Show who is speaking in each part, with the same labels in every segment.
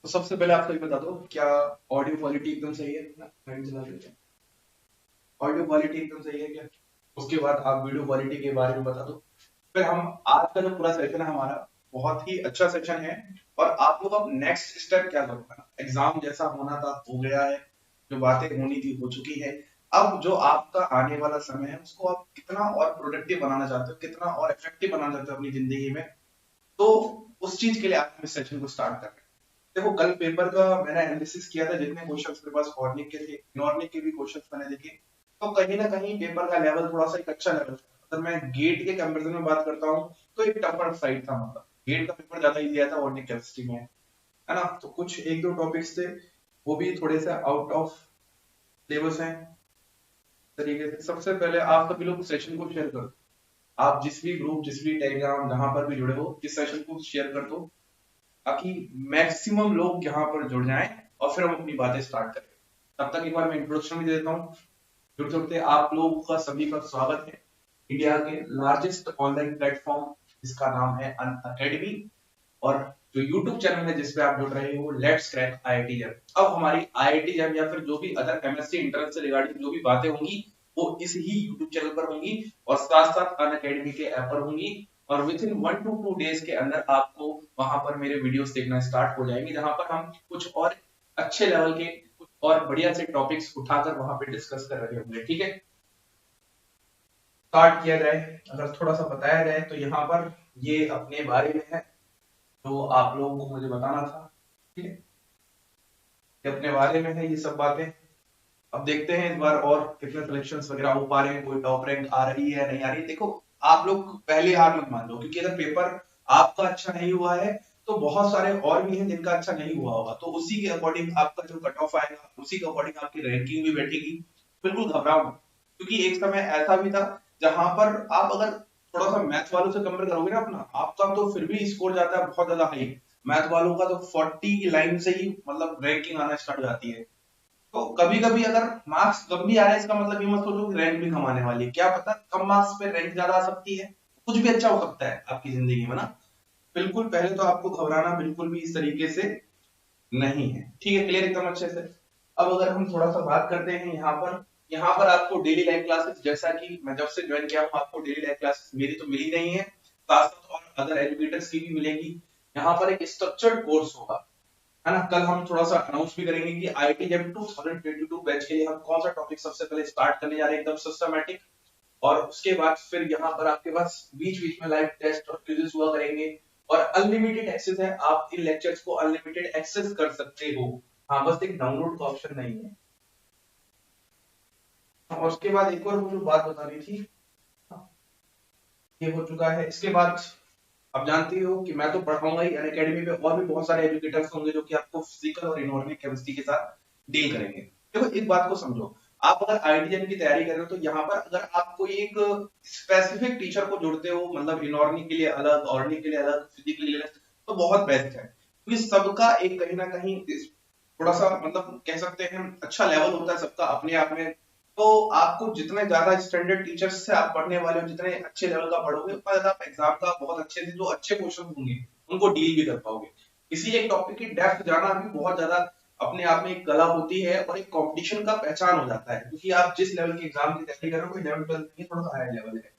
Speaker 1: तो सबसे पहले आप सही बता दो, क्या ऑडियो क्वालिटी एकदम सही है ना? ऑडियो क्वालिटी एकदम सही है क्या? उसके बाद आप वीडियो क्वालिटी के बारे में बता दो। फिर हम आज का जो पूरा सेशन है हमारा, बहुत ही अच्छा सेशन है। और आप लोग अब नेक्स्ट स्टेप क्या करोगे? एग्जाम जैसा होना था हो गया है, जो बातें होनी थी हो चुकी है। अब जो आपका आने वाला समय है उसको आप कितना और प्रोडक्टिव बनाना चाहते हो, कितना और इफेक्टिव बनाना चाहते हो अपनी जिंदगी में, तो उस चीज के लिए आप इस सेशन को स्टार्ट कर रहे हैं। देखो, कल पेपर का मैंने एनालिसिस किया था, जितने क्वेश्चंस मेरे पास ऑर्निक के थे, इनऑर्निक के भी क्वेश्चंस मैंने देखे, तो कहीं ना कहीं पेपर का लेवल थोड़ा सा एक अच्छा लेवल था। अगर मैं गेट के कंपैरिजन में बात करता हूँ तो एक टफर साइड था, मतलब गेट का पेपर ज्यादा इजी आया था ऑर्निक केमिस्ट्री में, है ना? तो कुछ एक दो टॉपिक्स थे वो भी थोड़े से आउट ऑफ सिलेबस हैं तरीके से। सबसे पहले आप सभी लोग सेशन को शेयर कर दो। आप जिस भी ग्रुप, जिस भी टेलीग्राम, जहां पर भी जुड़े हो, इस सेशन को शेयर कर दो ताकि मैक्सिमम लोग यहाँ पर जुड़ जाएं और फिर हम अपनी बातें स्टार्ट करें। तब तक एक बार मैं इंट्रोडक्शन भी दे देता हूँ। जुड़ जुड़ते आप लोगों का सभी का स्वागत है इंडिया के लार्जेस्ट ऑनलाइन प्लेटफॉर्म जिसका नाम है अन अकेडमी, और जो यूट्यूब चैनल है जिसपे आप जुड़ रहे हो, लेट्स क्रैक आईआईटी जैम। अब हमारी आईआईटी जैम या फिर जो भी अदर एमएससी इंटरनेट से रिगार्डिंग जो भी बातें होंगी वो इस ही यूट्यूब चैनल पर होंगी और साथ साथ अन अकेडमी के ऐप पर होंगी। और विद इन 1 to 2 डेज के अंदर आपको वहां पर मेरे वीडियोस देखना स्टार्ट हो जाएंगे, जहां पर हम कुछ और अच्छे लेवल के, कुछ और बढ़िया से टॉपिक्स उठाकर वहां पे डिस्कस कर रहे होंगे। ठीक है, स्टार्ट किया जाए। अगर थोड़ा सा बताया जाए तो यहाँ पर ये अपने बारे में है जो आप लोगों को मुझे बताना था। ठीक है, ये अपने बारे में है ये सब बातें। अब देखते हैं इस बार और कितने सिलेक्शंस वगैरह हो पा रहे हैं, कोई टॉप रैंक आ रही है नहीं आ रही। देखो, आप लोग पहले हार मत मान लो, क्योंकि अगर पेपर आपका अच्छा नहीं हुआ है तो बहुत सारे और भी हैं जिनका अच्छा नहीं हुआ होगा, तो उसी के अकॉर्डिंग आपका जो कट ऑफ आएगा उसी के अकॉर्डिंग आपकी रैंकिंग भी बैठेगी। बिल्कुल घबराओ मत, क्योंकि एक समय ऐसा भी था जहां पर आप अगर थोड़ा सा मैथ वालों से कंपेयर करोगे ना अपना, आपका तो फिर भी स्कोर जाता है बहुत ज्यादा हाई। मैथ वालों का तो 40 की लाइन से ही मतलब रैंकिंग आना स्टार्ट हो जाती है। तो कभी कभी अगर मार्क्स कम भी आ रहे हैं इसका मतलब ये मत सोचो कि रैंक भी कम आने वाली है। क्या पता कम मार्क्स पे रैंक ज्यादा आ सकती है, कुछ भी अच्छा हो सकता है आपकी जिंदगी में ना। बिल्कुल पहले तो आपको घबराना बिल्कुल भी इस तरीके से नहीं है। ठीक है, क्लियर एकदम अच्छे से। अब अगर हम थोड़ा सा बात करते हैं यहाँ पर आपको डेली लाइव क्लासेस, जैसा कि मैं जब से ज्वाइन किया हूँ आपको डेली लाइव क्लासेस मेरी तो मिली नहीं है, साथ साथ और अदर एजुकेटर्स की भी मिलेंगी। यहाँ पर एक स्ट्रक्चर्ड कोर्स होगा, है ना? कल हम थोड़ा सा अनाउंस भी करेंगे कि आईआईटी जैम 2022 बैच के लिए हम कौन सा टॉपिक सबसे पहले स्टार्ट करने जा रहे हैं एकदम सिस्टमैटिक। और उसके बाद फिर यहाँ पर आपके पास बीच बीच में लाइव टेस्ट और क्विजेस हुआ करेंगे। और अनलिमिटेड एक्सेस है, आप इन लेक्चर्स को अनलिमिटेड एक्सेस कर सकते हो। हाँ, बस एक डाउनलोड का ऑप्शन नहीं है। और उसके बाद एक और मुझे बात बतानी थी, ये हो चुका है। इसके बाद आप जानते हो कि मैं तो पढ़ाऊंगा ही अनअकैडमी पे, और भी बहुत सारे एजुकेटर्स होंगे जो कि आपको फिजिकल और इनऑर्गेनिक केमिस्ट्री के साथ डील करेंगे। देखो, एक बात को समझो, आप अगर आईआईटी की तैयारी कर रहे हो तो यहाँ पर अगर आप कोई एक स्पेसिफिक टीचर को जोड़ते हो, मतलब इनऑर्गेनिक के लिए अलग, ऑर्गेनिक के लिए अलग, फिजिकल के लिए अलग, तो बहुत बेस्ट है, क्योंकि सबका एक कहीं ना कहीं थोड़ा सा मतलब कह सकते हैं अच्छा लेवल होता है सबका अपने आप में। तो आपको जितने ज्यादा स्टैंडर्ड टीचर्स से आप पढ़ने वाले हो, जितने अच्छे लेवल का पढ़ोगे, उतना ज्यादा आप एग्जाम का बहुत अच्छे से जो अच्छे क्वेश्चन होंगे उनको डील भी कर पाओगे। इसीलिए एक टॉपिक की डेप्थ जाना भी बहुत ज्यादा अपने आप में एक कला होती है और एक कंपटीशन का पहचान हो जाता है, क्योंकि आप जिस लेवल के एग्जाम की तैयारी कर रहे हो कोई लेवल नहीं, थोड़ा सा हाई लेवल है।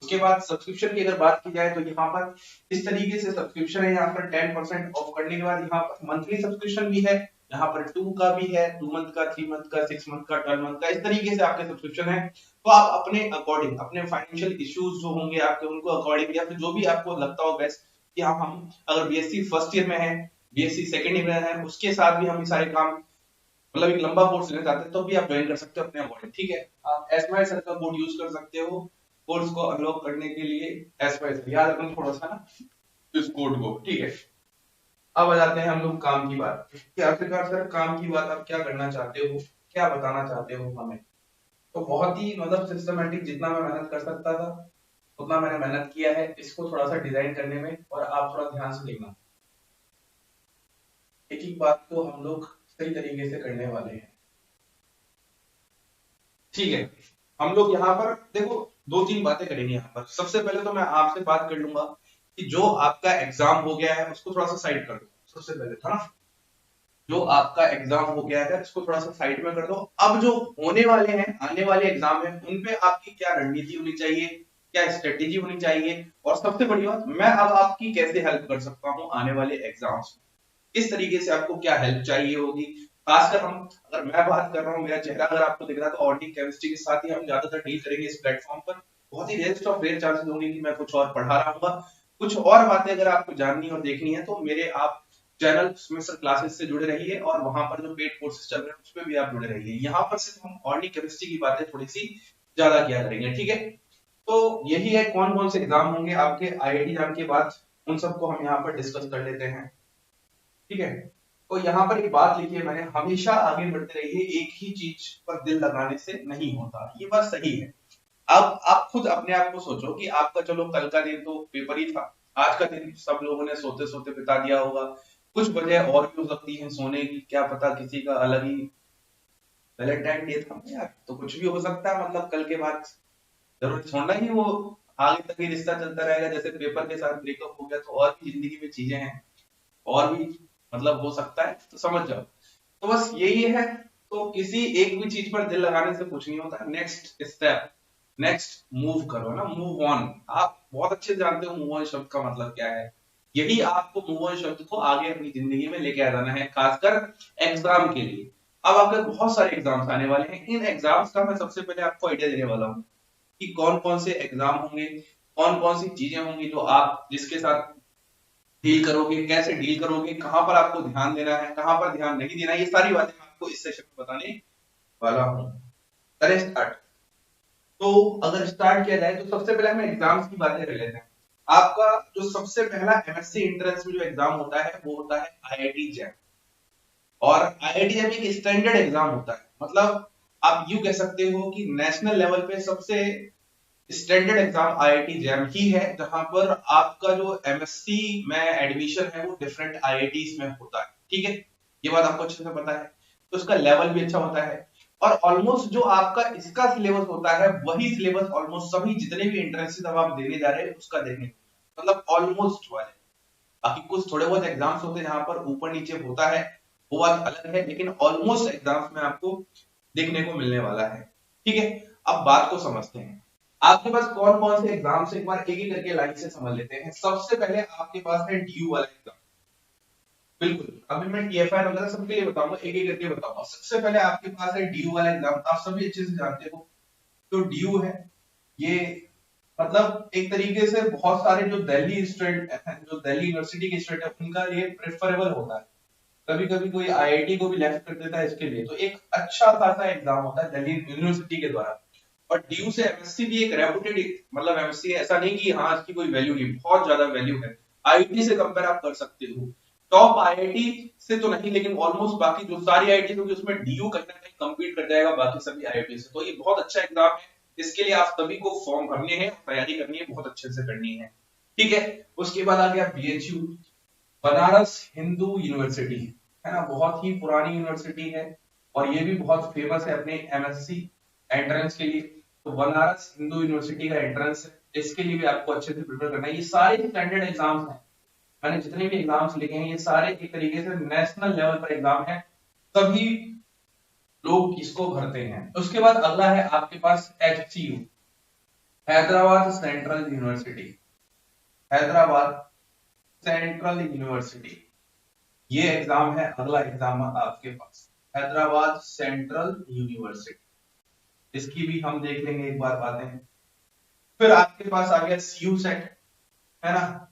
Speaker 1: उसके बाद सब्सक्रिप्शन की अगर बात की जाए तो यहाँ पर इस तरीके से सब्सक्रिप्शन है। यहाँ पर 10% ऑफ करने के बाद यहाँ पर मंथली सब्सक्रिप्शन भी है, यहाँ पर 2 का भी है, 2 मंथ का, 3 मंथ का, 6 मंथ का, 12 मंथ का, इस तरीके से आपके सब्सक्रिप्शन है। तो आप अपने अकॉर्डिंग अपने फाइनेंशियल इश्यूज जो होंगे आपके उनको अकॉर्डिंग, या फिर जो भी आपको लगता हो बेस्ट कि हम अगर बीएससी फर्स्ट ईयर में है, बीएससी सेकंड ईयर में है, उसके साथ भी हम ये सारे काम मतलब एक लंबा कोर्स लेना चाहते हैं तो भी आप ज्वाइन कर सकते हो अपने अकॉर्डिंग। ठीक है, आप एसवाई सर का कोड यूज कर सकते हो कोर्स को अनलॉक करने के लिए। एसवाई सर याद रखना थोड़ा सा ना इस कोड को। ठीक है, अब आ जाते हैं हम लोग काम की बात कि आखिरकार सर काम की बात आप क्या करना चाहते हो, क्या बताना चाहते हो हमें। तो बहुत ही मतलब सिस्टमेटिक, जितना मैं मेहनत कर सकता था उतना मैंने मेहनत किया है इसको थोड़ा सा डिजाइन करने में, और आप थोड़ा ध्यान से देखना। एक एक बात को हम लोग सही तरीके से करने वाले हैं। ठीक है, हम लोग यहाँ पर देखो दो तीन बातें करेंगे। यहाँ पर सबसे पहले तो मैं आपसे बात कर लूंगा कि जो आपका एग्जाम हो गया है उसको थोड़ा सा साइड कर दो सबसे पहले, था ना? जो आपका एग्जाम हो गया है इसको थोड़ा सा साइड में कर दो। अब जो होने वाले हैं, आने वाले एग्जाम है, उन पे आपकी क्या रणनीति होनी चाहिए, क्या स्ट्रेटेजी होनी चाहिए, और सबसे बड़ी बात, मैं अब आपकी कैसे हेल्प कर सकता हूँ आने वाले एग्जाम्स में, किस तरीके से आपको क्या हेल्प चाहिए होगी। खासकर हम, अगर मैं बात कर रहा हूँ, मेरा चेहरा अगर आपको दिख रहा है तो ऑर्गेनिक केमिस्ट्री के साथ ही हम ज्यादातर डील करेंगे इस प्लेटफॉर्म पर। बहुत ही रेयरस्ट ऑफ रेयर चांसेस होंगे कि मैं कुछ और पढ़ा रहा हूँ। कुछ और बातें अगर आपको जाननी और देखनी है तो मेरे आप चैनल सेमेस्टर क्लासेस से जुड़े रहिए, और वहां पर जो पेड कोर्सेज चल रहे हैं उसमें भी आप जुड़े रहिए। यहाँ पर सिर्फ हम ऑर्गेनिक केमिस्ट्री की बातें थोड़ी सी ज्यादा किया करेंगे, ठीक है। तो यही है कौन कौन से एग्जाम होंगे आपके आईआईटी एग्जाम के बाद, उन सबको हम यहाँ पर डिस्कस कर लेते हैं, ठीक है। तो यहाँ पर एक बात लिखी है मैंने, हमेशा आगे बढ़ते रहिए, एक ही चीज पर दिल लगाने से नहीं होता। ये बात सही है। अब आप खुद अपने आप को सोचो कि आपका, चलो कल का दिन तो पेपर ही था, आज का दिन सब लोगों ने सोते सोते बिता दिया होगा। कुछ वजह और भी हो सकती है सोने की, क्या पता किसी का अलग ही वैलेंटाइन डे था यार, तो कुछ भी हो सकता है। मतलब कल के बाद जरूर छोड़ना ही, वो आगे तक ही रिश्ता चलता रहेगा। जैसे पेपर के साथ ब्रेकअप हो गया, तो और भी जिंदगी में चीजें हैं, और भी मतलब हो सकता है, तो समझ जाओ। तो बस यही है। तो किसी एक भी चीज पर दिल लगाने से कुछ नहीं होता। नेक्स्ट स्टेप, नेक्स्ट मूव करो ना, मूव ऑन। आप बहुत अच्छे से जानते हो मूव ऑन शब्द का मतलब क्या है। यही आपको मूव ऑन शब्द को आगे अपनी जिंदगी में लेके आ जाना है, खासकर एग्जाम के लिए। अब आपके बहुत सारे एग्जाम्स आने वाले हैं। इन एग्जाम्स का मैं सबसे पहले आपको आइडिया देने वाला हूँ कि कौन कौन से एग्जाम होंगे, कौन कौन सी चीजें होंगी जो आप जिसके साथ डील करोगे, कैसे डील करोगे, कहां पर आपको ध्यान देना है, कहां पर ध्यान नहीं देना है। ये सारी बातें मैं आपको इस सेशन में बताने वाला हूँ। करें स्टार्ट। तो अगर स्टार्ट किया जाए तो सबसे पहले हम एग्जाम्स की बातें कर लेते हैं। आपका जो सबसे पहला एमएससी एंट्रेंस में जो एग्जाम होता है वो होता है आईआईटी जैम। और आईआईटी जैम एक स्टैंडर्ड एग्जाम होता है, मतलब आप यूं कह सकते हो कि नेशनल लेवल पे सबसे स्टैंडर्ड एग्जाम आईआईटी जैम ही है, जहां पर आपका जो एमएससी में एडमिशन है वो डिफरेंट आईआईटीज में होता है, ठीक है। ये बात आपको अच्छे से पता है। तो उसका लेवल भी अच्छा होता है, और ऑलमोस्ट जो आपका इसका सिलेबस होता है वही सिलेबस ऑलमोस्ट सभी जितने भी एंट्रेंसेस अब आप देने जा रहे हैं उसका देखने, मतलब ऑलमोस्ट वाले। बाकी कुछ थोड़े बहुत एग्जाम्स होते हैं जहां पर ऊपर नीचे होता है, वो बात अलग है, लेकिन ऑलमोस्ट एग्जाम्स में आपको देखने को मिलने वाला है, ठीक है। अब बात को समझते हैं, आपके पास कौन कौन से एग्जाम्स, एक बार एक एक करके लाइन से समझ लेते हैं। सबसे पहले आपके पास है डीयू वाला एग्जाम। बिल्कुल, अभी मैं टीएफआई वगैरह सबके लिए बताऊंगा, एक एक करके बताऊंगा। सबसे पहले आपके पास है डीयू वाला एग्जाम, आप सभी अच्छे से जानते हो। तो डीयू है ये, मतलब एक तरीके से बहुत सारे जो दिल्ली स्टूडेंट हैं, जो दिल्ली यूनिवर्सिटी के स्टूडेंट है, उनका ये प्रेफरेबल होता है। कभी कभी कोई आईआईटी को भी लेफ्ट कर देता है इसके लिए, तो एक अच्छा खासा एग्जाम होता है दिल्ली यूनिवर्सिटी के द्वारा। और डीयू से एमएससी भी एक रेपुटेड, मतलब एमएससी ऐसा नहीं कि हाँ इसकी कोई वैल्यू नहीं, बहुत ज्यादा वैल्यू है। आईआईटी से कंपेयर आप कर सकते हो, टॉप आईआईटी से तो नहीं, लेकिन ऑलमोस्ट बाकी जो सारी आईआईटी होगी उसमें डीयू कहीं ना कहीं कम्पीट कर जाएगा बाकी सभी आईआईटी से। तो ये बहुत अच्छा एग्जाम है, इसके लिए आप सभी को फॉर्म भरने हैं, तैयारी करनी है, बहुत अच्छे से करनी है, ठीक है। उसके बाद आ गया बीएचयू, बनारस हिंदू यूनिवर्सिटी, है ना, बहुत ही पुरानी यूनिवर्सिटी है, और ये भी बहुत फेमस है अपने एमएससी एंट्रेंस के लिए। तो बनारस हिंदू यूनिवर्सिटी का एंट्रेंस है, इसके लिए भी आपको अच्छे से प्रिपेयर करना है। ये सारे स्टैंडर्ड एग्जाम्स हैं, मैंने जितने भी एग्जाम्स लिखे हैं ये सारे एक तरीके से नेशनल लेवल पर एग्जाम है, सभी लोग इसको भरते हैं। उसके बाद अगला है आपके पास HCU, Hyderabad central university, Hyderabad central university, ये एग्जाम है। अगला एग्जाम आपके पास हैदराबाद सेंट्रल यूनिवर्सिटी, इसकी भी हम देख लेंगे एक बार बातें। फिर आपके पास आ गया सीयू सेट, है ना,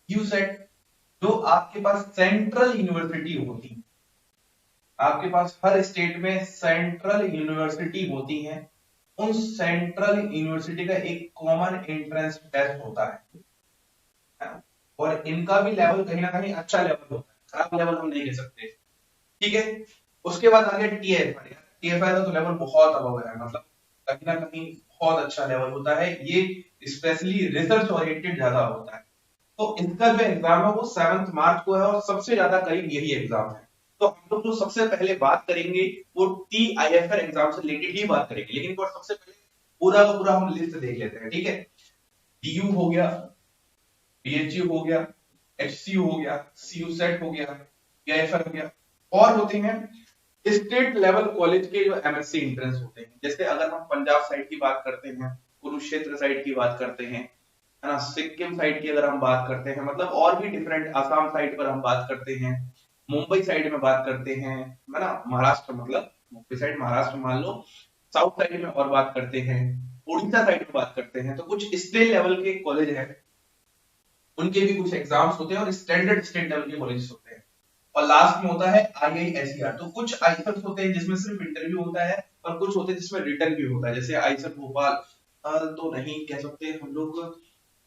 Speaker 1: यू सेट, जो आपके पास सेंट्रल यूनिवर्सिटी होती है। आपके पास हर स्टेट में सेंट्रल यूनिवर्सिटी होती है, उन सेंट्रल यूनिवर्सिटी का एक कॉमन एंट्रेंस टेस्ट होता है, और इनका भी लेवल कहीं ना कहीं अच्छा लेवल होता है, खराब लेवल हम नहीं कह सकते, ठीक है। उसके बाद आ गया टीएफआई, टीएफआई का तो लेवल बहुत अबव है, मतलब कहीं ना कहीं बहुत अच्छा लेवल होता है, ये स्पेशली रिसर्च ओरिएंटेड ज्यादा होता है। तो इनका जो एग्जाम है वो 7 मार्च को है, और सबसे ज्यादा करीब यही एग्जाम है। तो हम लोग जो सबसे पहले बात करेंगे वो टीआईएफआर एग्जाम से रिलेटेड ही बात करेंगे, लेकिन सबसे पहले पूरा का पूरा हम लिस्ट देख लेते हैं, ठीक है। डीयू हो गया, बीएचयू हो गया, एचसीयू हो गया, सीयू सेट हो गया, टीआईएफआर हो गया। और होते हैं स्टेट लेवल कॉलेज के जो एमएससी एंट्रेंस होते हैं। जैसे अगर हम पंजाब साइड की बात करते हैं, कुरुक्षेत्र साइड की बात करते हैं, है ना, सिक्किम साइड की अगर हम बात करते हैं, मतलब और भी डिफरेंट, आसाम साइड पर हम बात करते हैं, मुंबई साइड में बात करते हैं, है ना, महाराष्ट्र, मतलब मुंबई साइड महाराष्ट्र मान लो, साउथ साइड में और बात करते हैं, उड़ीसा साइड में बात करते हैं, तो कुछ स्टेट लेवल के कॉलेज हैं, उनके भी कुछ एग्जाम्स होते हैं और स्टैंडर्ड स्टेट लेवल के कॉलेजेस होते हैं। और लास्ट में होता है आईआईएसईआर। तो कुछ आईएसएफ होते हैं जिसमें सिर्फ इंटरव्यू होता है और कुछ होते हैं जिसमें रिटर्न भी होता है। जैसे आईएसएफ भोपाल, तो नहीं कह सकते हम लोग,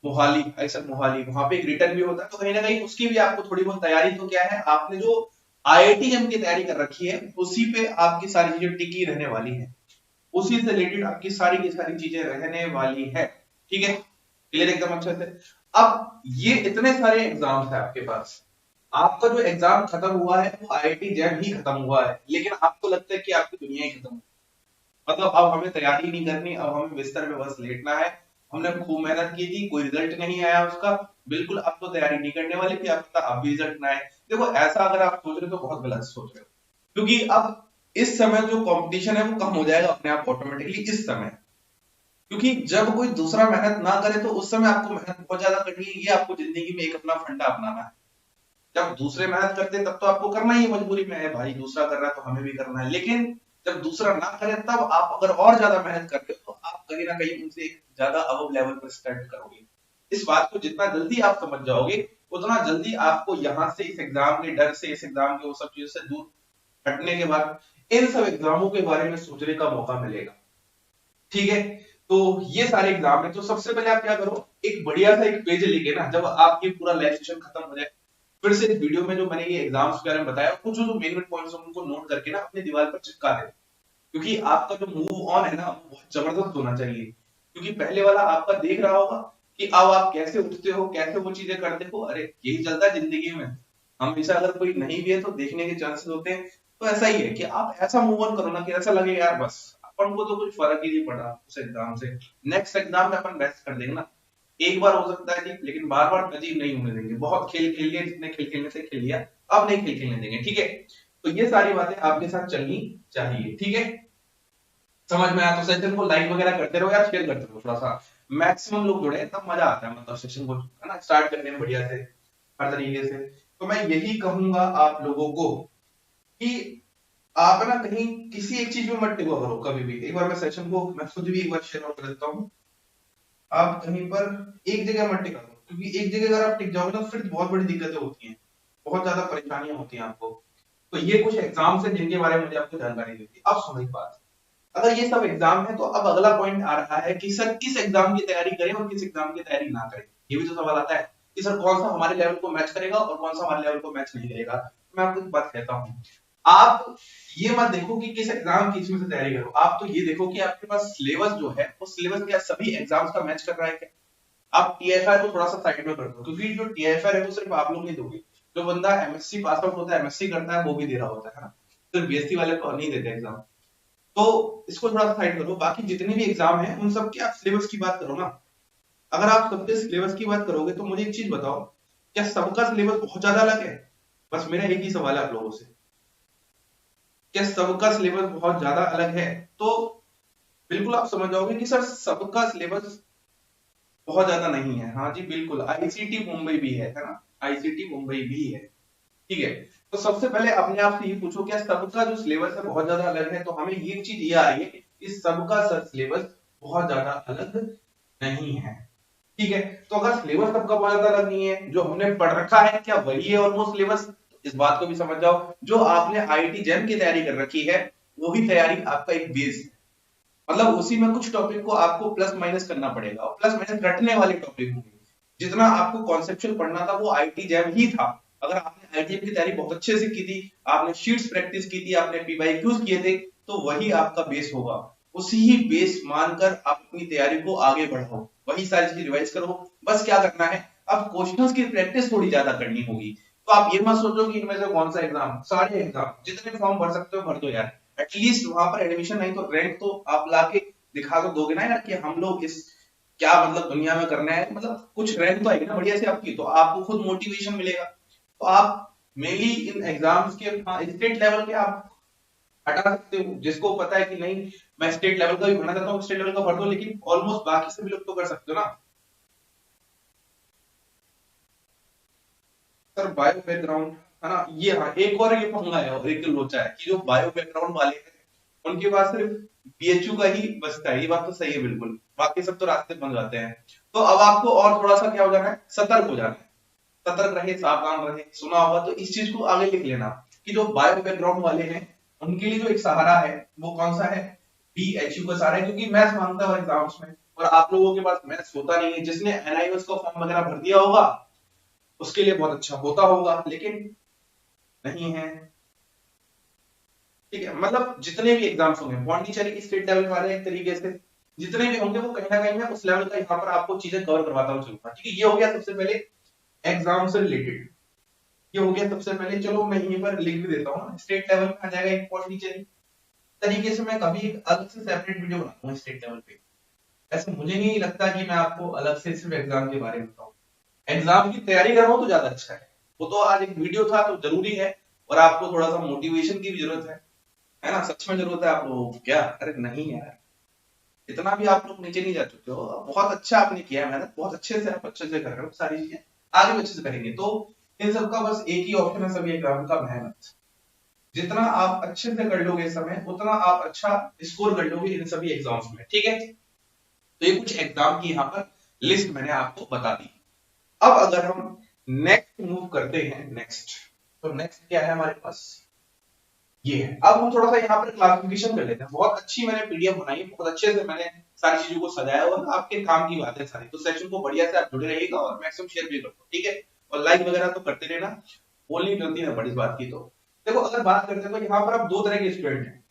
Speaker 1: मोहाली, आईएसएफ मोहाली, वहां पे एक रिटर्न भी होता है। तो कहीं ना कहीं उसकी भी आपको थोड़ी बहुत तैयारी, तो क्या है, आपने जो आईआईटीएम की तैयारी कर रखी है उसी पे आपकी सारी चीजें टिकी रहने वाली है, उसी से रिलेटेड आपकी सारी की सारी चीजें रहने वाली है। ठीक है, क्लियर एकदम अच्छे से। अब ये इतने सारे एग्जाम्स है आपके पास, आपका जो एग्जाम खत्म हुआ है वो आईआईटी जैम ही खत्म हुआ है, लेकिन आपको लगता है कि आपकी दुनिया ही खत्म हुई, मतलब अब हमें तैयारी नहीं करनी, अब हमें बिस्तर में बस लेटना है, हमने खूब मेहनत की थी, कोई रिजल्ट नहीं आया उसका, बिल्कुल अब तो तैयारी नहीं करने वाले, क्या पता अब भी रिजल्ट ना आए। देखो ऐसा अगर आप सोच रहे हो तो बहुत गलत सोच रहे हो, क्योंकि अब इस समय जो कंपटीशन है वो कम हो जाएगा अपने आप ऑटोमेटिकली इस समय, क्योंकि जब कोई दूसरा मेहनत ना करे तो उस समय आपको मेहनत बहुत ज्यादा करनी है, ये आपको जिंदगी में एक अपना फंडा अपनाना है। जब दूसरे मेहनत करते हैं तब तो आपको करना ही मजबूरी में है, भाई दूसरा कर रहा है तो हमें भी करना है, लेकिन जब दूसरा ना करे तब आप अगर और ज्यादा मेहनत करते हो तो आप कहीं ना कहीं उनसे एक ज्यादा अबव लेवल पर स्टार्ट करोगे। इस बात को जितना जल्दी आप समझ जाओगे उतना जल्दी आपको यहाँ से इस एग्जाम के डर से, इस एग्जाम के वो सब चीजों से दूर हटने के बाद इन सब एग्जामों के बारे में सोचने का मौका मिलेगा। ठीक है, तो ये सारे एग्जाम है, तो सबसे पहले आप क्या करो, एक बढ़िया सा एक पेज लेके ना, जब आपकी पूरा लाइफ सेशन खत्म हो जाए, फिर से इस वीडियो में जो मैंने ये एग्जाम्स के बारे में बताया, कुछ जो मेन पॉइंट्स हैं उनको नोट करके ना अपनी दीवार पर चिपका दे, क्योंकि आपका जो मूव ऑन है ना वो बहुत जबरदस्त होना चाहिए। क्योंकि पहले वाला आपका देख रहा होगा कि अब आप कैसे उठते हो, कैसे वो चीजें करते हो, अरे यही चलता है जिंदगी में, हमेशा अगर कोई नहीं भी है तो देखने के चांसेस होते हैं। तो ऐसा ही है कि आप ऐसा मूव ऑन करो ना कि ऐसा लगे यार बस अपन को तो कुछ फर्क ही नहीं पड़ा उस एग्जाम से, नेक्स्ट एग्जाम में अपन बेस्ट कर देंगे ना। एक बार हो सकता है ठीक, लेकिन बार बार नजीब नहीं होने देंगे। बहुत खेल खेल लिया, जितने खेल खेलने से खेल लिया, अब नहीं खेल खेलने देंगे। ठीक है, तो ये सारी बातें आपके साथ चलनी चाहिए। ठीक है, समझ में आया तो सेशन को लाइक वगैरह करते रहो यार, शेयर करते रहो, थोड़ा सा मैक्सिमम लोग जुड़े तब मजा आता है, मतलब सेशन को है ना स्टार्ट करने में बढ़िया से, हर तरीके से। तो मैं यही कहूंगा आप लोगों को कि आप ना कहीं किसी एक चीज में मत टिको करो कभी भी। एक बार मैं सेशन को मैं खुद भी एक बार शेयर आउट कर देता हूँ। आप कहीं पर एक जगह मत टिका करो, क्योंकि एक जगह अगर आप टिक जाओगे तो फिर बहुत बड़ी दिक्कतें होती हैं, बहुत ज्यादा परेशानियां होती हैं आपको। तो ये कुछ एग्जाम्स है जिनके बारे में मुझे आपको जानकारी दी थी। अब सुनो एक बात, अगर ये सब एग्जाम है तो अब अगला पॉइंट आ रहा है कि सर किस एग्जाम की तैयारी करें और किस एग्जाम की तैयारी ना करें। ये भी तो सवाल आता है कि सर कौन सा हमारे लेवल को मैच करेगा और कौन सा हमारे लेवल को मैच नहीं करेगा। तो मैं आपको एक बात कहता हूँ, आप ये मत देखो कि किस एग्जाम की इसमें से तैयारी करो, आप तो ये देखो कि आपके पास सिलेबस जो है वो सिलेबस क्या सभी एग्जाम्स का मैच कर रहा है क्या। आप टीएफआर को थोड़ा सा साइड में कर दो, क्योंकि जो टीएफआर है वो सिर्फ आप लोग नहीं दोगे, जो बंदा एमएससी पास आउट होता है, एमएससी करता है, वो भी दे रहा होता है ना, सिर्फ बीएससी वाले को नहीं देते एग्जाम। तो इसको थोड़ा सा साइड करो, बाकी जितने भी एग्जाम है उन सब के आप सिलेबस की बात करो ना। अगर आप सबके सिलेबस की बात करोगे तो मुझे एक चीज बताओ, क्या सबका सिलेबस बहुत ज्यादा अलग है? बस मेरा एक ही सवाल है आप लोगों से, क्या सबका सिलेबस बहुत ज्यादा अलग है? तो बिल्कुल आप समझ जाओगे कि सर सबका सिलेबस बहुत ज्यादा नहीं है। हाँ जी बिल्कुल, आईसीटी मुंबई भी है ना, आईसीटी मुंबई भी है। ठीक है, तो सबसे पहले अपने आप से ये पूछो क्या सबका जो सिलेबस है बहुत ज्यादा अलग है? तो हमें ये चीज ये आ रही है कि सबका सिलेबस बहुत ज्यादा अलग नहीं है। ठीक है, तो अगर सिलेबस सबका बहुत ज्यादा अलग नहीं है, जो हमने पढ़ रखा है क्या वही है और वो सिलेबस, इस बात को भी समझ जाओ, जो आपने आईआईटी जैम की तैयारी कर रखी है वही तैयारी आपका एक बेस है। मतलब उसी में कुछ टॉपिक को आपको प्लस माइनस करना पड़ेगा और प्लस माइनस रटने वाले टॉपिक होंगे। जितना आपको कॉन्सेप्चुअल पढ़ना था वो आईटी जैम ही था। अगर आपने आईटीएम की तैयारी बहुत अच्छे से की थी, आपने शीट्स प्रैक्टिस की थी, आपने पीवाईक्यूज किए थे, तो वही आपका बेस होगा। उसी ही बेस मानकर आप अपनी तैयारी को आगे बढ़ाओ, वही सारी चीजें रिवाइज करो। बस क्या करना है, अब क्वेश्चंस की प्रैक्टिस थोड़ी ज्यादा करनी होगी। तो आप ये मत सोचो कि इनमें से कौन सा एग्जाम, सारे एग्जाम जितने फॉर्म भर सकते हो भर दो यार, एटलीस्ट वहां पर एडमिशन नहीं तो रैंक तो आप लाके दिखा तो दोगे ना यार कि हम लोग इस क्या मतलब दुनिया में करना है, मतलब कुछ रैंक तो आएगी ना बढ़िया से आपकी, तो आपको खुद मोटिवेशन मिलेगा। तो आप मेनली इन एग्जाम्स के स्टेट लेवल के आप हटा सकते हो, जिसको पता है कि नहीं मैं स्टेट लेवल का भी भरना चाहता हूँ स्टेट लेवल का भर दो, लेकिन ऑलमोस्ट बाकी सभी लोग तो कर सकते हो ना। सर बायो बैकग्राउंड है ना, ये हाँ एक और ये पंगा है और एक लोचा है कि जो बायो बैकग्राउंड वाले हैं उनके पास सिर्फ बीएचयू का ही बचता है, ये बात तो सही है बिल्कुल, बाकी सब तो रास्ते बन जाते हैं। तो अब आपको और थोड़ा सा क्या हो जाना है, सतर्क हो जाना है, सतर्क रहे, सावधान रहे। सुना होगा तो इस चीज को आगे लिख लेना कि जो बायो बैकग्राउंड वाले हैं उनके लिए जो एक सहारा है वो कौन सा है, बीएचयू का सहारा है, क्योंकि मैथ्स मांगता है एग्जाम्स में और आप लोगों के पास मैथ्स होता नहीं है। जिसने एनआईओएस का फॉर्म वगैरह भर दिया होगा उसके लिए बहुत अच्छा होता होगा, लेकिन नहीं है। ठीक है, मतलब जितने भी एग्जाम्स होंगे पौंडीचेरी स्टेट लेवल वाले एक तरीके से जितने भी होंगे वो कहीं ना कहीं मैं उस लेवल का यहाँ पर आपको चीजें कवर करवाता हूँ चलूंगा। ठीक है, ये हो गया सबसे पहले एग्जाम से रिलेटेड, ये हो गया सबसे पहले। चलो मैं यहीं पर लिख भी देता हूँ, स्टेट लेवल में आ जाएगा एक पौंडीचेरी तरीके से। मैं कभी एक अलग से सेपरेट वीडियो बनाऊंगा स्टेट लेवल पे। ऐसे मुझे नहीं लगता कि मैं आपको अलग से सिर्फ एग्जाम के बारे में बताऊं, एग्जाम की तैयारी कर रहा हूं तो ज्यादा अच्छा है। वो तो आज एक वीडियो था तो जरूरी है, और आपको थोड़ा सा मोटिवेशन की भी जरूरत है ना, सच में जरूरत है आप लोगों को। क्या अरे नहीं यार, इतना भी आप लोग नीचे नहीं जा चुके हो, बहुत अच्छा आपने किया है मेहनत, बहुत अच्छे से आप अच्छे से कर रहे हो सारी चीजें, आगे भी अच्छे से करेंगे। तो इन सबका बस एक ही ऑप्शन है सभी एग्जाम का, मेहनत। जितना आप अच्छे से कर लोगे इस समय उतना आप अच्छा स्कोर कर लोगे इन सभी एग्जाम्स में। ठीक है, तो ये कुछ एग्जाम की यहाँ पर लिस्ट मैंने आपको बता दी। अब अगर हम नेक्स्ट मूव करते हैं, नेक्स्ट, तो नेक्स्ट क्या है हमारे पास, ये है। अब हम थोड़ा सा यहाँ पर क्लासिफिकेशन कर लेते हैं। बहुत अच्छी मैंने पीडीएफ बनाई है, बहुत अच्छे से मैंने सारी चीजों को सजाया और आपके काम की बात है सारी। तो सेशन को बढ़िया से आप जुड़े रहिएगा और मैक्सिमम शेयर भी करो, ठीक है, और लाइक वगैरह तो करते रहना, बोलनी गलती ना पड़ी इस बात की। तो देखो अगर बात करते हैं तो यहाँ पर अब दो तरह के स्टूडेंट हैं।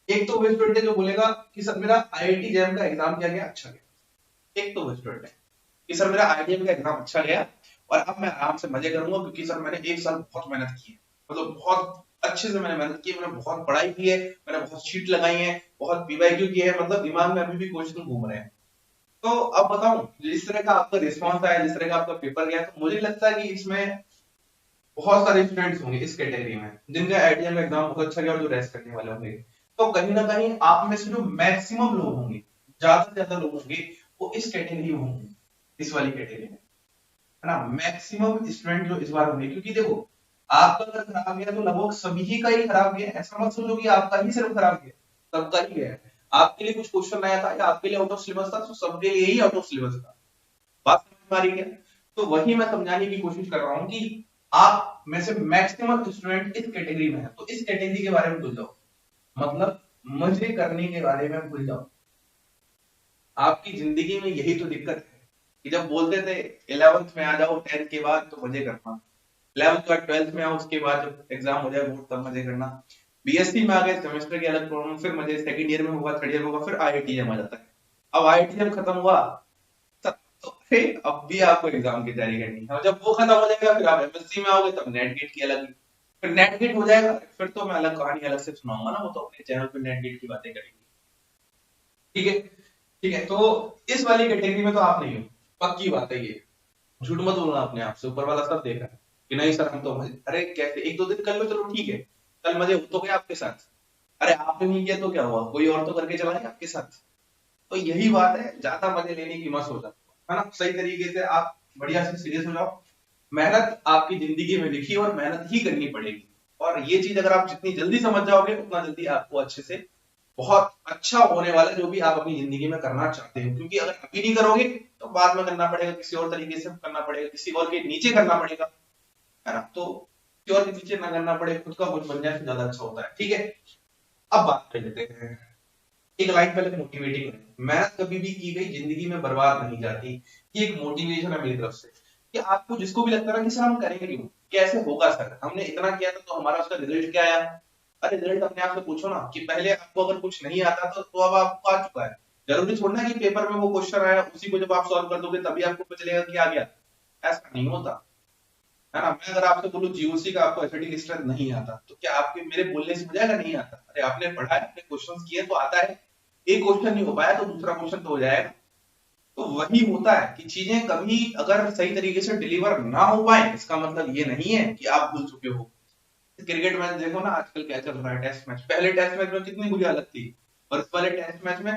Speaker 1: एक तो वो स्टूडेंट है जो बोलेगा कि सर मेरा आईआईटी जैम का एग्जाम क्या गया, अच्छा गया। एक तो वो स्टूडेंट है कि सर मेरा आईआईटी का एग्जाम अच्छा गया और अब मैं आराम से मजे करूंगा, क्योंकि सर मैंने एक साल बहुत मेहनत की है, मतलब बहुत अच्छे से मैंने मेहनत की है, मैंने बहुत पढ़ाई की है, मैंने बहुत शीट लगाई है, बहुत पीवाईक्यू की है, मतलब दिमाग में अभी भी क्वेश्चन घूम रहे हैं। तो अब बताऊं, जिस तरह का आपका रिस्पॉन्स आया, जिस तरह का आपका पेपर गया, तो मुझे लगता है कि इसमें बहुत सारे स्टूडेंट्स होंगे इस कैटेगरी में जिनका आईआईटी में एग्जाम बहुत अच्छा गया और जो रेस्ट करने वाले होंगे। तो कहीं ना कहीं आप में से जो मैक्सिमम लोग होंगे, ज्यादा से ज्यादा लोग होंगे, वो इस कैटेगरी में होंगे, इस वाली कैटेगरी में, है ना। मैक्सिमम स्टूडेंट जो इस बार होंगे, क्योंकि देखो आपका अगर खराब गया तो लगभग सभी का ही खराब गया, ऐसा मत सोचो कि आपका ही सिर्फ खराब गया, सबका ही गया है। आपके लिए कुछ क्वेश्चन आया था या आपके लिए आउट ऑफ सिलेबस था, तो सबके लिए ही आउट ऑफ सिलेबस था। बात समझ में आ रही है? तो वही मैं समझाने की कोशिश कर रहा हूं कि आप में से मैक्सिमम स्टूडेंट इस कैटेगरी में है, तो इस कैटेगरी के बारे में भूल जाओ, मतलब मजे करने के बारे में भूल जाओ। आपकी जिंदगी में यही तो दिक्कत है कि जब बोलते थे 11th में आ जाओ 10th के बाद तो मजे करना, 11th और 12th में आओ उसके बाद जब एग्जाम हो जाए बोर्ड तब मजे करना, बीएससी में आ गए सेमेस्टर के अलग प्रॉब्लम, फिर मजे सेकंड ईयर में होगा, थर्ड ईयर में होगा, फिर आईआईटी में आ जाता है। अब आईआईटी जब खत्म हुआ तब तो फिर अब भी आपको एग्जाम की तैयारी करनी है, और जब वो खत्म हो जाएगा फिर आप एमएससी में आओगे तब नेट गेट की अलग, फिर नेट गेट हो जाएगा, फिर तो मैं अलग कहानी अलग से सुनाऊंगा ना, वो तो अपने चैनल पे नेट गेट की बातें करेंगे। ठीक है, ठीक है, तो इस वाली कैटेगरी में तो आप नहीं हो, पक्की बात है ये, झूठ मत बोलना अपने आप से, ऊपर वाला सब देख रहा है कि नहीं सर हम तो मजे, अरे कैसे एक दो दिन कर लो चलो ठीक है, कल मजे हो तो गए आपके साथ, अरे आपने नहीं किया तो क्या हुआ, कोई और तो करके चला गया आपके साथ। तो यही बात है, ज्यादा मजे लेने की मत सोचो, है ना, सही तरीके से आप बढ़िया से सीरियस हो जाओ। मेहनत आपकी जिंदगी में लिखी और मेहनत ही करनी पड़ेगी, और ये चीज अगर आप जितनी जल्दी समझ जाओगे उतना जल्दी आपको अच्छे से बहुत अच्छा होने वाला है जो भी आप अपनी जिंदगी में करना चाहते हो। क्योंकि अगर अभी नहीं करोगे तो बाद में करना पड़ेगा, किसी और तरीके से करना पड़ेगा, किसी और के नीचे करना पड़ेगा, है ना। तो किसी और के नीचे ना करना पड़े, खुद का कुछ बन जाए तो ज्यादा अच्छा होता है। ठीक है, अब बात कर लेते हैं, एक लाइन पहले मोटिवेटिंग है, मेहनत कभी भी की गई जिंदगी में बर्बाद नहीं जाती। ये एक मोटिवेशन है मेरी तरफ से कि आपको जिसको भी लगता है ना कि सर हम करेंगे क्यों, कैसे होगा सर, हमने इतना किया था तो हमारा उसका रिजल्ट क्या आया। अरे रिजल्ट अपने आप से पूछो ना कि पहले आपको अगर कुछ नहीं आता तो अब आपको आ चुका है। जरूरी थोड़ा ना कि पेपर में वो क्वेश्चन आया उसी को जब आप सॉल्व कर दोगे तभी आपको पता चलेगा कि आ गया, ऐसा नहीं होता, है ना। मैं अगर आपसे बोलूं जीओसी का आपको एसिडिक स्ट्रेंथ नहीं आता तो क्या आपके मेरे बोलने से हो जाएगा नहीं आता, अरे आपने पढ़ा है, आपने क्वेश्चंस किए तो आता है, एक क्वेश्चन नहीं हो पाया तो दूसरा क्वेश्चन तो हो जाएगा, तो वही होता है कि चीजें कभी अगर सही तरीके से डिलीवर ना हो पाए, इसका मतलब ये नहीं है कि आप भूल चुके हो। क्रिकेट मैच देखो ना आजकल क्या चल रहा है, टेस्ट मैच, पहले टेस्ट मैच में कितनी बुरी हालत थी, और इस वाले टेस्ट मैच में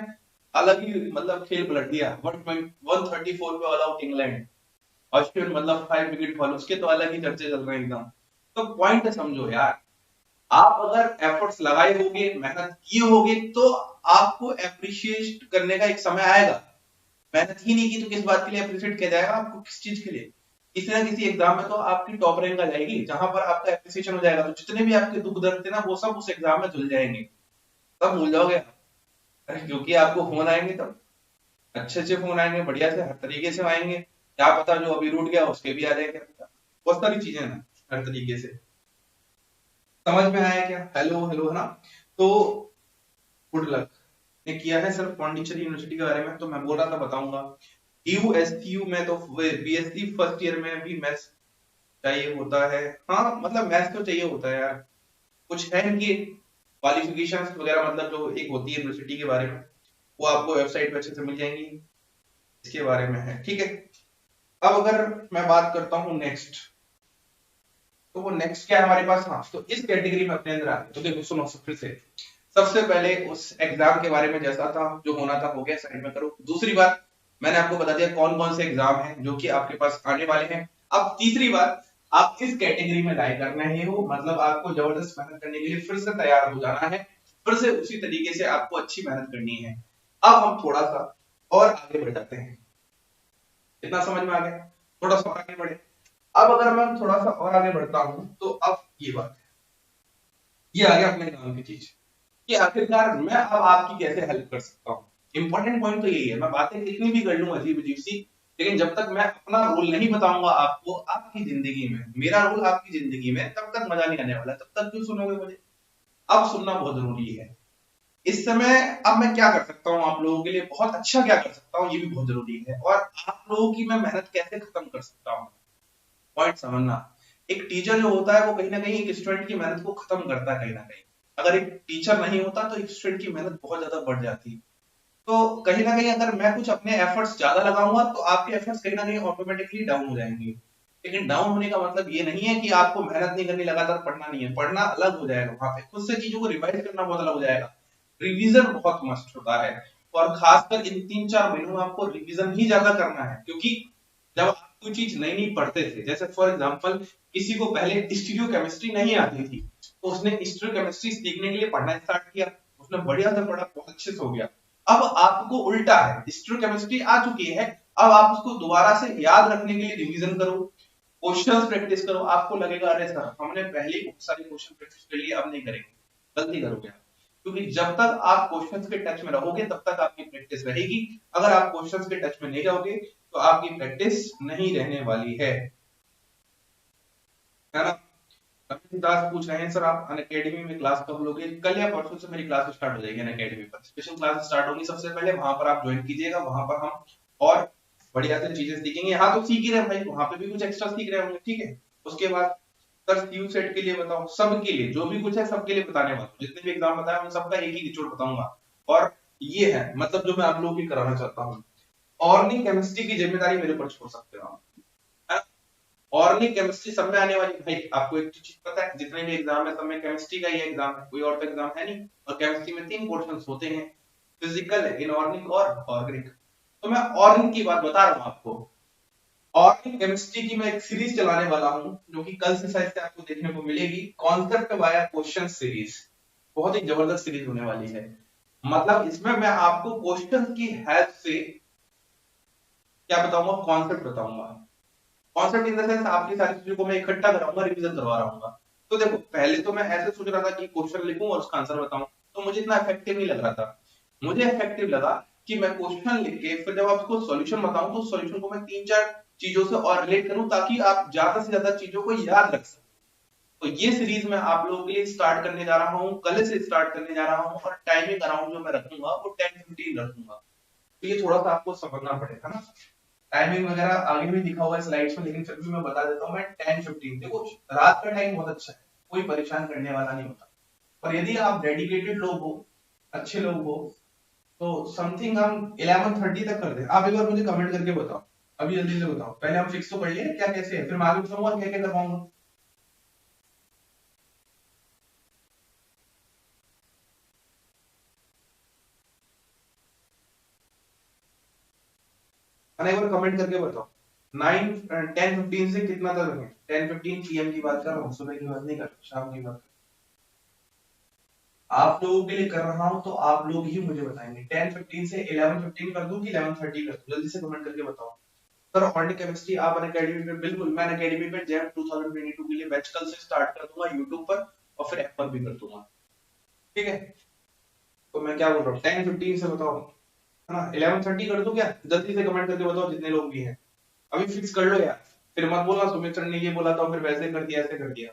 Speaker 1: अलग ही मतलब खेल पलट दिया। 134 पे ऑल आउट इंग्लैंड, अश्विन मतलब 5 विकेट फॉल, उसके तो अलग ही चर्चे चल रहे हैं एकदम। तो पॉइंट समझो यार, आप अगर एफर्ट्स लगाए होगे, मेहनत किए होगे, तो आपको अप्रिशिएट करने का एक समय आएगा। मेहनत ही नहीं की तो किस बात के लिए अप्रिशिएट किया जाएगा आपको, किस चीज के लिए? किसी ना किसी एग्जाम में तो आपकी टॉप रैंक आ जाएगी, जहां पर आपका एप्रिसिएशन हो जाएगा, तो जितने भी आपके दुख दर्द थे ना वो सब उस एग्जाम में धुल जाएंगे, सब भूल जाओगे आप। क्योंकि आपको फोन आएंगे तब, अच्छे अच्छे फोन आएंगे, बढ़िया से हर तरीके से आएंगे, क्या पता जो अभी रूठ गया उसके भी आ जाए, क्या पता, बहुत सारी चीजें ना हर तरीके से। समझ में आया क्या? हेलो हेलो है ना? तो गुड लक। ने किया है सर पांडिचेरी यूनिवर्सिटी के बारे में, तो मैं बोल रहा था बताऊंगा। यूएसटीयू में तो बीएससी फर्स्ट ईयर में भी मैथ्स चाहिए होता है। हाँ मतलब मैथ्स तो चाहिए होता है यार, कुछ है इनकी क्वालिफिकेशंस वगैरह, मतलब जो एक होती है यूनिवर्सिटी के बारे में, वो आपको वेबसाइट पे अच्छे से मिल जाएंगी, इसके बारे में है, ठीक है। अब अगर मैं बात करता हूँ नेक्स्ट, तो वो नेक्स्ट क्या है हमारे पास? हाँ, तो इस कैटेगरी में अपने अंदर आते, तो देखो सुनो फिर से, सबसे पहले उस एग्जाम के बारे में जैसा था जो होना था हो गया, साइड में करो। दूसरी बात, मैंने आपको बता दिया कौन कौन से एग्जाम हैं जो कि आपके पास आने वाले हैं। अब तीसरी बात, आप इस कैटेगरी में लाइक कर रहे हो, मतलब आपको जबरदस्त मेहनत करने के लिए फिर से तैयार हो जाना है, फिर से उसी तरीके से आपको अच्छी मेहनत करनी है। अब हम थोड़ा सा और आगे बढ़ जाते हैं, इतना समझ में आ गया? थोड़ा सा आगे बढ़े। अब अगर मैं थोड़ा सा और आगे बढ़ता हूं, तो अब ये बात, ये आ गया अपने काम की चीज कि आखिरकार मैं अब आपकी कैसे हेल्प कर सकता हूँ। इंपॉर्टेंट पॉइंट तो यही है, मैं बातें कितनी भी कर लूं अजीब अजीब सी, लेकिन जब तक मैं अपना रोल नहीं बताऊंगा आपको आपकी जिंदगी में, मेरा रोल आपकी जिंदगी में, तब तक मजा नहीं आने वाला, तब तक क्यों सुनोगे मुझे? अब सुनना बहुत जरूरी है इस समय। अब मैं क्या कर सकता हूँ आप लोगों के लिए, बहुत अच्छा क्या कर सकता हूँ, ये भी बहुत जरूरी है, और आप लोगों की मैं मेहनत कैसे खत्म कर सकता हूँ, पॉइंट समझना। एक टीचर जो होता है वो कहीं ना कहीं एक स्टूडेंट की मेहनत को खत्म करता है कहीं ना कहीं। अगर एक टीचर नहीं होता तो एक स्टूडेंट की मेहनत बहुत ज्यादा बढ़ जाती। तो कहीं ना कहीं अगर मैं कुछ अपने एफर्ट्स ज्यादा लगाऊंगा तो आपके एफर्ट्स कहीं ना कहीं ऑटोमेटिकली डाउन हो जाएंगे। लेकिन डाउन होने का मतलब ये नहीं है कि आपको मेहनत नहीं करनी, लगातार पढ़ना नहीं है, पढ़ना अलग हो जाएगा, वहां पे खुद से चीजों को रिवाइज करना बहुत अलग हो जाएगा। रिवीजन बहुत मस्ट होता है, और खासकर इन 3-4 महीनों में आपको रिवीजन ही ज्यादा करना है, क्योंकि जब आप कोई चीज नई नई पढ़ते थे, जैसे फॉर एग्जांपल किसी को पहले स्टीरियो केमिस्ट्री नहीं आती थी, तो उसने स्टीरियो केमिस्ट्री सीखने के लिए पढ़ना स्टार्ट किया, उसने बढ़िया से पढ़ा, बहुत अच्छे से हो गया। अब आपको उल्टा है, स्टीरियो केमिस्ट्री आ चुकी है, अब आप उसको दोबारा से याद रखने के लिए रिवीजन करो, क्वेश्चंस प्रैक्टिस करो। आपको लगेगा अरे सर हमने पहले ही बहुत सारे क्वेश्चन प्रैक्टिस कर लिए, अब नहीं करेंगे, गलती करोगे आप। क्योंकि जब तक आप क्वेश्चंस के टच में रहोगे तब तक आपकी प्रैक्टिस रहेगी, अगर आप क्वेश्चंस के टच में नहीं रहोगे तो आपकी प्रैक्टिस नहीं रहने वाली है ना? अमित दास पूछ रहे हैं सर आप अनअकैडमी में क्लास कब लोगे? कल या परसों से मेरी क्लास स्टार्ट हो जाएगी अनअकैडमी पर, स्पेशल क्लास स्टार्ट होगी सबसे पहले, वहां पर आप ज्वाइन कीजिएगा, वहां पर हम और बढ़िया से चीजें सीखेंगे। यहाँ तो सीख ही रहे भाई, वहां पे भी कुछ एक्स्ट्रा सीख रहे होंगे, ठीक है। उसके बाद सर सीयू सेट के लिए बताओ, सबके लिए जो भी कुछ है सबके लिए बताने वाला हूँ, जितने भी एग्जाम बताया उन सबका एक ही निचोड़ बताऊंगा। और ये है मतलब जो मैं आप लोगों की कराना चाहता हूँ, ऑर्गेनिक केमिस्ट्री की जिम्मेदारी मेरे ऊपर छोड़ सकते हो आप। ऑर्गेनिक केमिस्ट्री सब में आने वाली भाई, आपको एक चीज पता है, जितने भी एग्जाम है सब में केमिस्ट्री का ही एग्जाम है, कोई और तो एग्जाम है नहीं। और केमिस्ट्री में 3 पोर्शंस होते हैं, फिजिकल, इनऑर्गेनिक और ऑर्गेनिक। तो मैं ऑर्गेनिक की बात बता रहा हूँ आपको। ऑर्गेनिक केमिस्ट्री की मैं एक सीरीज चलाने वाला हूँ, जो कि कल से शायद से आपको देखने को मिलेगी, कॉन्सेप्ट वाया क्वेश्चन सीरीज। बहुत ही जबरदस्त सीरीज होने वाली है, मतलब इसमें मैं आपको क्वेश्चन की हेल्प से क्या बताऊंगा, कॉन्सेप्ट बताऊंगा। कॉन्सेप्ट इन द सेंस आपकी सारी चीजों को मैं इकट्ठा कराऊंगा, रिवीजन करवा रहा हूँ। तो देखो पहले तो मैं ऐसे सोच रहा था कि क्वेश्चन लिखूं और उसका आंसर बताऊं, तो मुझे इतना इफेक्टिव नहीं लग रहा था। मुझे इफेक्टिव लगा कि मैं क्वेश्चन लिख के फिर जब आपको सॉल्यूशन बताऊं तो सॉल्यूशन को मैं 3-4 चीजों से और रिलेट करूं, ताकि आप ज्यादा से ज्यादा चीजों को याद रख सकें। तो ये सीरीज मैं आप लोगों के लिए स्टार्ट करने जा रहा हूँ, कल से स्टार्ट करने जा रहा हूँ, और टाइमिंग अराउंड जो मैं रखूंगा वो 10-15 रखूंगा। तो ये थोड़ा सा आपको समझना पड़ेगा ना, टाइमिंग वगैरह आगे भी दिखा हुआ है स्लाइड्स में, लेकिन फिर भी मैं बता देता हूँ, मैं 10-15, देखो रात का टाइम बहुत अच्छा है, कोई परेशान करने वाला नहीं होता। और यदि आप डेडिकेटेड लोग हो, अच्छे लोग हो, तो समथिंग हम 11:30 तक कर दे। आप एक बार मुझे कमेंट करके बताओ, अभी जल्दी से बताओ, पहले हम फिक्स तो कर लिए क्या कैसे है, फिर मैं आगे बताऊंगा क्या क्या करवाऊंगा। मैंने एक बार कमेंट करके बताओ। 10:15 से कितना तक रखें? 10:15 PM की बात कर रहा हूँ, सुबह की बात नहीं कर रहा, शाम की बात। आप लोगों के लिए कर रहा हूं तो आप लोग ही मुझे बताएंगे 10:15 से 11:15 कर दूं कि 11:30 कर दूं, जल्दी से कमेंट करके बताओ। सर ऑर्गेनिक केमिस्ट्री आप अनअकैडमी पे, बिल्कुल मैं अनअकैडमी पे जैम 2022 के लिए बैच कल से स्टार्ट कर दूंगा यूट्यूब पर, और फिर ऐप पर भी कर दूंगा। ठीक है, तो मैं क्या बोल रहा हूँ 10:15 से बताओ, है ना? 11:30 कर दूं क्या? जल्दी से कमेंट करके बताओ जितने लोग भी हैं। अभी फिक्स कर लो यार, फिर मत बोलना सुमित सर ने ये बोला था फिर वैसे कर दिया ऐसे कर दिया।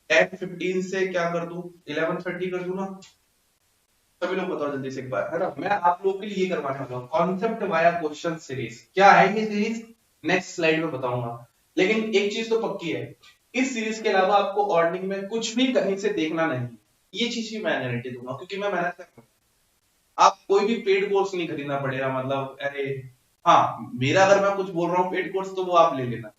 Speaker 1: 10:15 से क्या कर दूं, 11:30 कर दूं ना? सभी लोग बताओ जल्दी से एक बार, है ना? मैं आप लोगों के लिए ये करवाने वाला हूँ कॉन्सेप्ट वाया क्वेश्चन सीरीज। क्या है ये सीरीज, नेक्स्ट स्लाइड में बताऊंगा। लेकिन एक चीज तो पक्की है, इस सीरीज के अलावा आपको ऑर्डिंग में कुछ भी कहीं से देखना नहीं, ये चीज भी मैं गारंटी दूंगा क्योंकि मैं मेहनत कर रहा हूँ। आप कोई भी पेड कोर्स नहीं खरीदना पड़ेगा, मतलब अरे हाँ, मेरा अगर मैं कुछ बोल रहा हूँ पेड कोर्स तो वो आप ले लेना।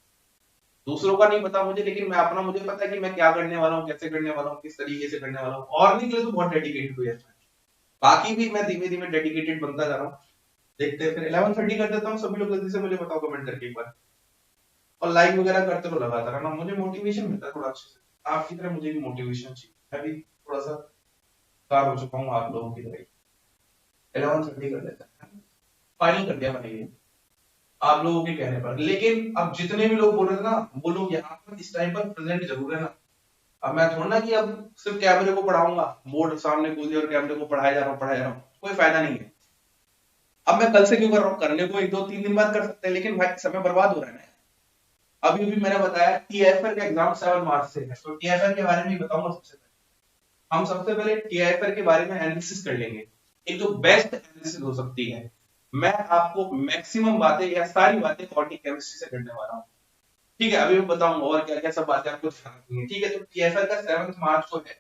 Speaker 1: दूसरों का नहीं पता मुझे, लेकिन मैं अपना मुझे पता है कि मैं क्या करने वाला हूँ, कैसे करने वाला हूँ, किस तरीके से करने वाला हूँ। और नहीं के लिए तो बहुत डेडिकेटेड हुई है। बाकी भी मैं धीमे धीमे डेडिकेटेड बनता जा रहा हूँ। देखते हैं, फिर 11:30 कर देता हूँ। सभी लोग जल्दी से मुझे बताओ कमेंट करके एक बार, और लाइक वगैरह करते रहो लगातार, है ना? मुझे मोटिवेशन मिलता है थोड़ा अच्छे से, आपकी तरह मुझे भी मोटिवेशन चाहिए। मैं भी थोड़ा सा कार हो चुका हूँ आप लोगों की तरह। 11:30 कर देता है, फाइनल कर दिया मैंने ये आप लोगों के कहने पर। लेकिन अब जितने भी लोग बोल रहे थे ना, वो लोग यहाँ पर इस टाइम पर प्रेजेंट जरूर है ना। अब मैं थोड़ा ना कि अब सिर्फ कैमरे को पढ़ाऊंगा, बोर्ड सामने कूद दिया और कैमरे को पढ़ाया जा रहा हूँ पढ़ाया जा रहा हूँ, कोई फायदा नहीं है। अब मैं कल से क्यों कर रहा हूँ, करने को 1 2 3 दिन बाद कर सकते हैं, लेकिन भाई समय बर्बाद हो रहा है ना। अभी भी मैंने बताया टीआईएफआर का एग्जाम 7 मार्च से है, तो टीआईएफआर के बारे में ही बताऊंगा। सबसे पहले हम सबसे पहले टीआईएफआर के बारे में एनालिसिस कर लेंगे, एक जो बेस्ट एनालिसिस हो सकती है। मैं आपको मैक्सिमम बातें या सारी बातें ऑर्गेनिक केमिस्ट्री से करने वाला हूँ। ठीक है, अभी मैं बताऊंगा और क्या क्या सब बातें आपको ध्यान रखनी है। ठीक है, तो टीएफएल का 7 मार्च को है,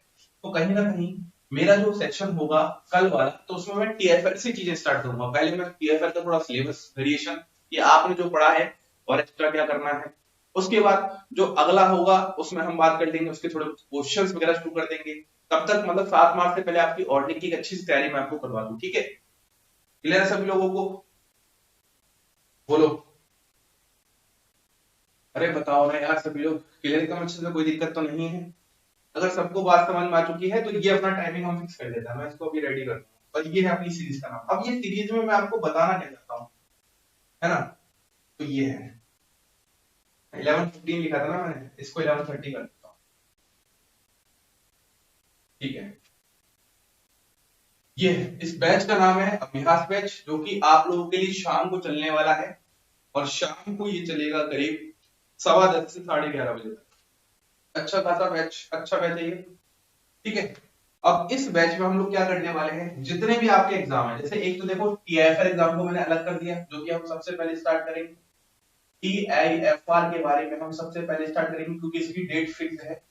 Speaker 1: तो कहीं ना कहीं मेरा जो सेक्शन होगा कल वाला, तो उसमें मैं टीएफएल से चीजें स्टार्ट करूंगा। पहले मैं टीएफएल का थोड़ा सिलेबस वेरिएशन, ये आपने जो पढ़ा है और एक्स्ट्रा क्या करना है। उसके बाद जो अगला होगा उसमें हम बात कर लेंगे, उसके थोड़े क्वेश्चंस वगैरह शुरू कर देंगे। तब तक मतलब 7 मार्च से पहले आपकी ऑर्डिंग की अच्छी से तैयारी मैं आपको करवा दूं। ठीक है, क्लियर है सभी लोगों को? बोलो, अरे बताओ ना यार सभी लोग, क्लियर एकदम अच्छे से, कोई दिक्कत तो नहीं है? अगर सबको बात समझ में आ चुकी है तो ये अपना टाइमिंग हम फिक्स कर देता है, मैं इसको अभी रेडी करता हूँ। और ये है अपनी सीरीज का नाम। अब ये सीरीज में मैं आपको बताना क्या चाहता हूँ, है ना? तो ये है 11:15 लिखा था ना मैंने, इसको 11:30 कर देता हूँ। ठीक है, ये है, इस बैच का नाम है अभ्यास बैच, जो कि आप लोगों के लिए शाम को चलने वाला है। और शाम को ये चलेगा करीब 10:15 से 11:30 बजे तक। अच्छा खासा बैच, अच्छा बैच है ये। ठीक है, अब इस बैच में हम लोग क्या करने वाले हैं, जितने भी आपके एग्जाम है, जैसे एक तो देखो टीआईएफआर एग्जाम को मैंने अलग कर दिया, जो कि हम सबसे पहले स्टार्ट करेंगे। टीआईएफआर के बारे में हम सबसे पहले स्टार्ट करेंगे क्योंकि इसकी डेट फिक्स है।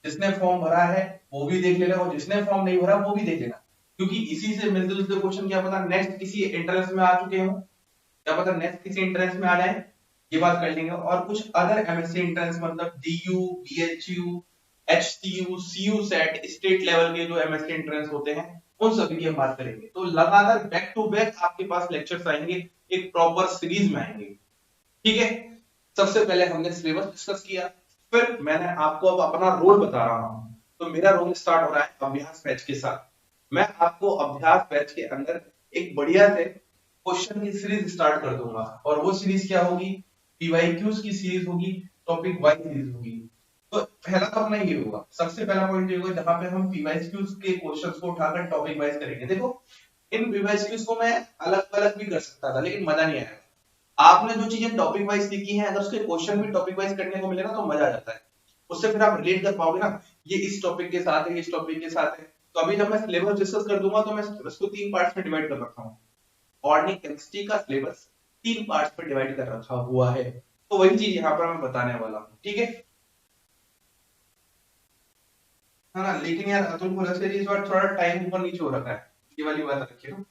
Speaker 1: जिसने फॉर्म भरा है वो भी देख लेना, और जिसने फॉर्म नहीं भरा वो भी देख लेना, क्योंकि इसी से मिलते जुलते क्वेश्चन क्या पता नेक्स्ट किसी एंट्रेंस में आ चुके हो, क्या पता नेक्स्ट किसी एंट्रेंस में आ जाए, ये बात कर लेंगे। और कुछ अदर एमएससी एंट्रेंस, मतलब DU, BHU, HTU, CU set, state level के जो एमएससी एंट्रेंस होते हैं, उन सभी की हम बात करेंगे। तो लगातार बैक टू बैक आपके पास लेक्चर्स आएंगे, एक प्रॉपर सीरीज में आएंगे। ठीक है, सबसे पहले हमने सिलेबस डिस्कस किया, फिर मैंने आपको अब अपना रोल बता रहा हूं। तो मेरा रोल स्टार्ट हो रहा है अभ्यास बैच के साथ। मैं आपको अभ्यास बैच के अंदर एक बढ़िया से क्वेश्चन की सीरीज स्टार्ट कर दूंगा, और वो सीरीज क्या होगी, पीवाईक्यूज की सीरीज होगी, टॉपिक वाइज सीरीज होगी। तो पहला तो अपना ये होगा, सबसे पहला पॉइंट ये होगा जहां पे हम पीवाईक्यूज के क्वेश्चंस को उठाकर टॉपिक वाइज करेंगे। देखो इन पीवाईक्यूज को मैं अलग अलग भी कर सकता था, लेकिन मजा नहीं आया। आपने जो चीजें टॉपिक वाइज सीखी हैं, अगर उसके क्वेश्चन भी टॉपिक वाइज करने को मिले ना तो मजा आ जाता है। उससे फिर आप रिलेट कर पाओगे ना, ये इस टॉपिक के साथ है, इस टॉपिक के साथ है। तो अभी जब मैं सिलेबस डिस्कस कर दूंगा तो मैं इसको 3 पार्ट्स में डिवाइड कर रखा हूँ। ऑर्गेनिक केमिस्ट्री का सिलेबस 3 पार्ट्स में डिवाइड कर रखा हुआ है, तो वही चीज यहाँ पर मैं बताने वाला हूँ। ठीक है, हाँ ना? लेकिन यार अतुल को लग से इस बार थोड़ा टाइम ऊपर नीचे हो रखा है, ये वाली बात रखिए ना।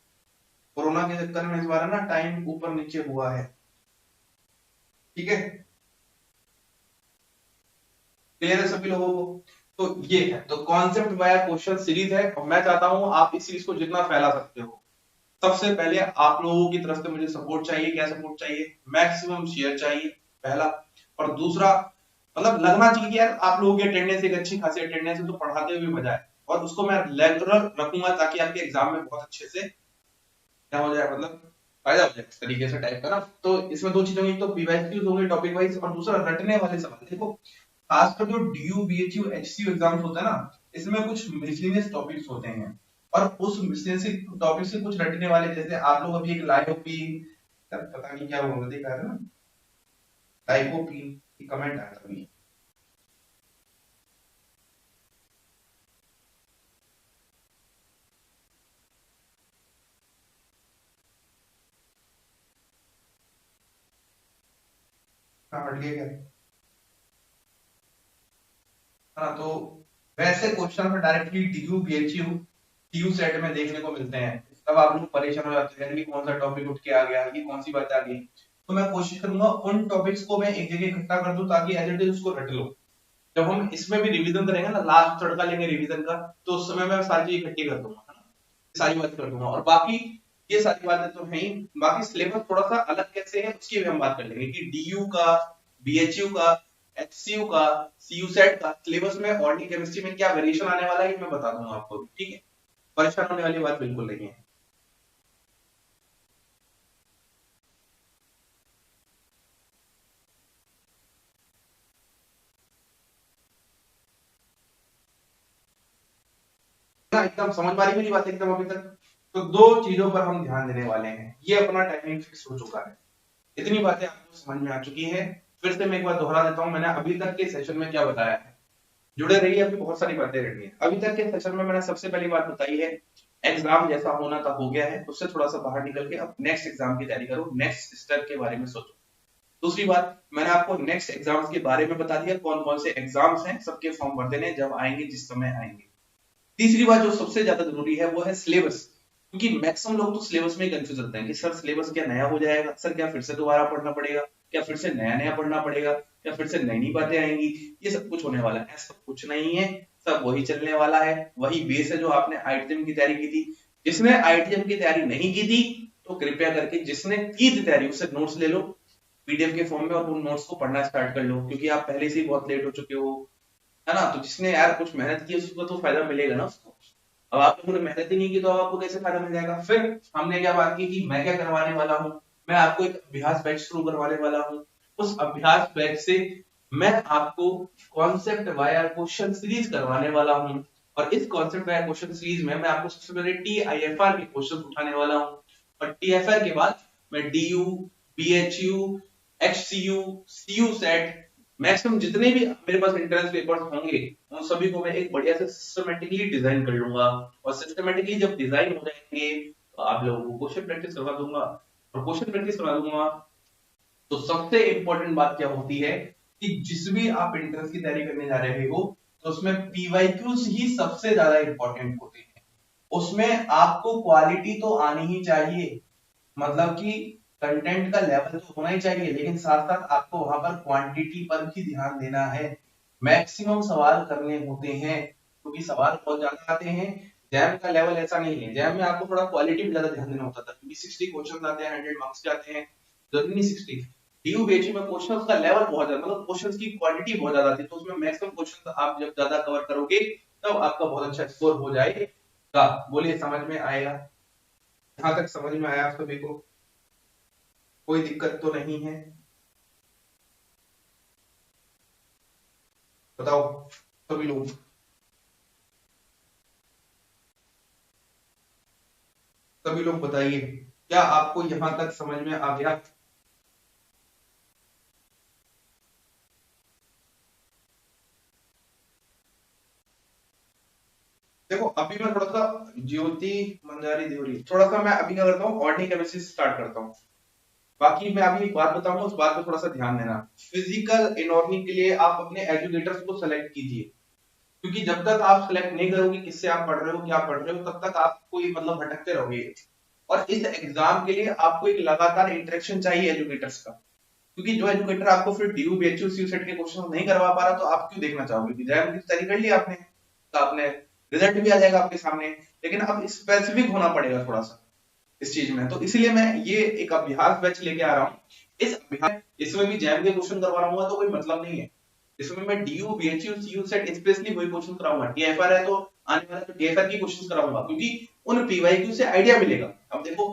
Speaker 1: कोरोना के चक्कर में इस बार है ना टाइम ऊपर नीचे हुआ है। ठीक है, क्लियर है सभी लोगों को? तो ये है, तो कॉन्सेप्ट वाया क्वेश्चन सीरीज है, और मैं चाहता हूं आप इस सीरीज को जितना फैला सकते हो। सबसे पहले आप लोगों की तरफ से मुझे सपोर्ट चाहिए। क्या सपोर्ट चाहिए? मैक्सिमम शेयर चाहिए, पहला। और दूसरा, मतलब लगना चाहिए कि यार आप लोगों की अटेंडेंस एक अच्छी खासी अटेंडेंस है, तो पढ़ाते हुए मजा है। और उसको मैं रेगुलर रखूंगा ताकि आपके एग्जाम में बहुत अच्छे से क्या हो जाए, मतलब फायदा हो जाए इस तरीके से टाइप का ना। तो इसमें दो चीजें होंगी, एक तो पीवाईक्यूज होंगे टॉपिक वाइज, और दूसरा रटने वाले सवाल। देखो खासकर जो डीयू बीएचयू एचसीयू एग्जाम्स होते हैं ना, इसमें कुछ मिसलिनियस टॉपिक्स होते हैं, और उस मिसलिनियस टॉपिक से कुछ रटने वाले, जैसे आप लोग अभी एक लाइकोपीन, पता नहीं क्या बोल रहे थे, ना लाइकोपीन की कमेंट आया था अभी। हाँ, हट गया क्या? हाँ, तो वैसे क्वेश्चन में directly DU BHU TU set में देखने को मिलते हैं, तब आप लोग परेशान हो जाते हैं कि कौन सा टॉपिक उठ के आ गया, ये कौन सी बात आ गई। तो मैं कोशिश करूंगा उन टॉपिक्स को मैं एक जगह इकट्ठा कर दूं ताकि एज इट इज उसको रट लो। जब हम इसमें भी रिवीजन करेंगे ना, लास्ट तड़का लेंगे रिवीजन का, तो उस समय मैं सारी चीज इकट्ठी कर दूंगा, है ना, सारी बात कर दूंगा। और बाकी ये सारी बातें तो है ही, बाकी सिलेबस थोड़ा सा अलग कैसे है उसकी भी हम बात कर लेंगे कि डीयू का, बीएचयू का, एचसीयू का, सीयू सेट का सिलेबस में ऑर्गेनिक केमिस्ट्री में क्या वेरिएशन आने वाला है, ये मैं बता दूंगा आपको, ठीक है? परेशान होने वाली बात बिल्कुल नहीं है। ना एकदम समझ पा रही मेरी बात एकदम अभी तक? तो दो चीजों पर हम ध्यान देने वाले हैं, ये अपना टाइमिंग फिक्स हो चुका है। इतनी बातें आपको समझ में आ चुकी है। फिर से मैं एक बार दोहरा देता हूं, मैंने अभी तक के सेशन में क्या बताया है। जुड़े रहिए, अभी बहुत सारी बातें रहनी है। अभी तक के सेशन में मैंने सबसे पहली बात बताई है, एग्जाम जैसा होना था हो गया है, उससे थोड़ा सा बाहर निकल के अब नेक्स्ट एग्जाम की तैयारी करो, नेक्स्ट स्टेप के बारे में सोचो। दूसरी बात, मैंने आपको नेक्स्ट एग्जाम्स के बारे में बता दिया, कौन कौन से एग्जाम्स हैं, सबके फॉर्म भर देने जब आएंगे, जिस समय आएंगे। तीसरी बात जो सबसे ज्यादा जरूरी है वो है सिलेबस, क्योंकि मैक्सिमम लोग तो सिलेबस में ही कंफ्यूज रहते हैं कि सर सिलेबस क्या नया हो जाएगा, सर क्या फिर से दोबारा पढ़ना पड़ेगा, क्या फिर से नया नया पढ़ना पड़ेगा, क्या फिर से नई नई बातें आएंगी, ये सब कुछ होने वाला है। ऐसा कुछ नहीं है, सब वही चलने वाला है, वही बेस है जो आपने आईटीएम की तैयारी की थी। जिसने आईटीएम की तैयारी नहीं की थी, तो कृपया करके जिसने की थी तैयारी उससे नोट्स ले लो पीडीएफ के फॉर्म में, और उन नोट्स को पढ़ना स्टार्ट कर लो, क्योंकि आप पहले से ही बहुत लेट हो चुके हो, है ना? तो जिसने यार कुछ मेहनत की उसको तो फायदा मिलेगा ना उसको। अब आप लोगों ने मेहनत ही नहीं की तो अब आपको कैसे फायदा मिल जाएगा? फिर हमने क्या बात की कि मैं क्या करवाने वाला हूँ, मैं आपको एक अभ्यास बैच शुरू करवाने वाला हूँ। उस अभ्यास बैच से मैं आपको कॉन्सेप्ट वाया क्वेश्चन सीरीज करवाने वाला हूँ, और इस कॉन्सेप्ट वाया क्वेश्चन सीरीज में मैं आपको सबसे पहले टीआईएफआर के क्वेश्चन उठाने वाला हूँ, और टीएफआर के बाद मैं DU, BHU, HCU, CU set, maximum जितने भी मेरे पास एंट्रेंस पेपर्स होंगे उन सभी को मैं एक बढ़िया से सिस्टमेटिकली डिजाइन कर लूंगा। और सिस्टमेटिकली जब डिजाइन हो जाएंगे तो आप लोगों को क्वेश्चन प्रैक्टिस करवा दूंगा, और क्वेश्चन प्रैक्टिस करवा दूंगा तो सबसे इंपॉर्टेंट बात क्या होती है कि जिस भी आप एंट्रेंस की तैयारी करने जा रहे हो, तो उसमें पीवाईक्यूज ही सबसे ज्यादा इंपॉर्टेंट होते हैं। उसमें आपको क्वालिटी तो आनी ही चाहिए, मतलब कि कंटेंट का लेवल तो होना ही चाहिए, लेकिन साथ साथ आपको वहां पर क्वांटिटी पर भी ध्यान देना है। मैक्सिमम सवाल करने होते हैं, क्योंकि सवाल बहुत ज्यादा आते हैं। जैम का लेवल ऐसा नहीं है, जैम में आपको थोड़ा क्वालिटी पे ज्यादा ध्यान देना होता था, क्योंकि 60 क्वेश्चन आते हैं, 100 मार्क्स के आते हैं, जरूरी नहीं 60। डीयू बेची में क्वेश्चंस का लेवल बहुत ज्यादा, मतलब क्वेश्चंस की क्वांटिटी बहुत ज्यादा थी, तो उसमें मैक्सिमम क्वेश्चन आप जब ज्यादा कवर करोगे तब आपका बहुत अच्छा स्कोर हो जाएगा। बोलिए समझ में आएगा? यहाँ तक समझ में आया आप सभी को? कोई दिक्कत तो नहीं है? बताओ सभी लोग। सभी लोग बताइए, क्या आपको यहां तक समझ में आ गया? देखो अभी मैं थोड़ा सा ज्योति मंदारी देवरी, थोड़ा सा मैं अभी क्या करता हूँ, ऑर्डिनरी केमिस्ट्री से स्टार्ट करता हूँ। बाकी मैं अभी एक बात बताऊंगा, उस बात पे थोड़ा सा ध्यान देना। फिजिकल इनऑर्गेनिक के लिए आप अपने एजुकेटर्स को सेलेक्ट कीजिए, क्योंकि जब तक आप सेलेक्ट नहीं करोगे किससे आप पढ़ रहे हो क्या पढ़ रहे हो, तब तक आप कोई मतलब भटकते रहोगे। और इस एग्जाम के लिए आपको एक लगातार इंटरेक्शन चाहिए एजुकेटर्स का, क्योंकि जो एजुकेटर आपको फिर डीयू बीएचयू सी सेट के क्वेश्चन नहीं करवा पा रहा तो आप क्यों देखना चाहोगे? जैम की तैयारी कर ली आपने, तो आपने रिजल्ट भी आ जाएगा आपके सामने, लेकिन अब स्पेसिफिक होना पड़ेगा थोड़ा सा इस चीज में। तो इसलिए मैं ये एक अभ्यास बैच लेके आ रहा हूँ। इस अभ्यास इसमें भी जैम के क्वेश्चन करवा रहा हूँ तो कोई मतलब नहीं है, इसमें मैं DU BHU CU set specially वही क्वेश्चन कराऊंगा। टीएफआर है तो आने वाला तो टीएफआर की क्वेश्चन कराऊंगा, क्योंकि उन पीवाईक्यू से आइडिया मिलेगा। अब देखो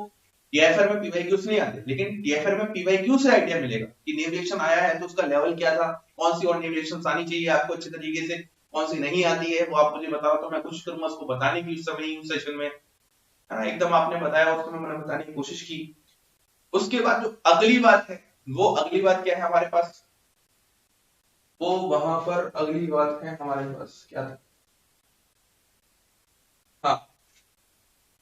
Speaker 1: टीएफआर में पीवाईक्यूज नहीं आते, लेकिन टीएफआर में पीवाईक्यू से आइडिया मिलेगा कि नेम रिएक्शन आया है तो उसका लेवल क्या था, कौन सी और नेम रिएक्शंस आनी चाहिए आपको अच्छे तरीके से, कौन सी नहीं आती है वो आप मुझे बताओ, तो मैं कोशिश करूंगा उसको बताने की उस समय ही उस सेशन में। हाँ, एकदम आपने बताया और मैंने बताने की कोशिश की। उसके बाद जो अगली बात है, वो अगली बात क्या है हमारे पास, वो वहां पर अगली बात है हमारे पास क्या था, हाँ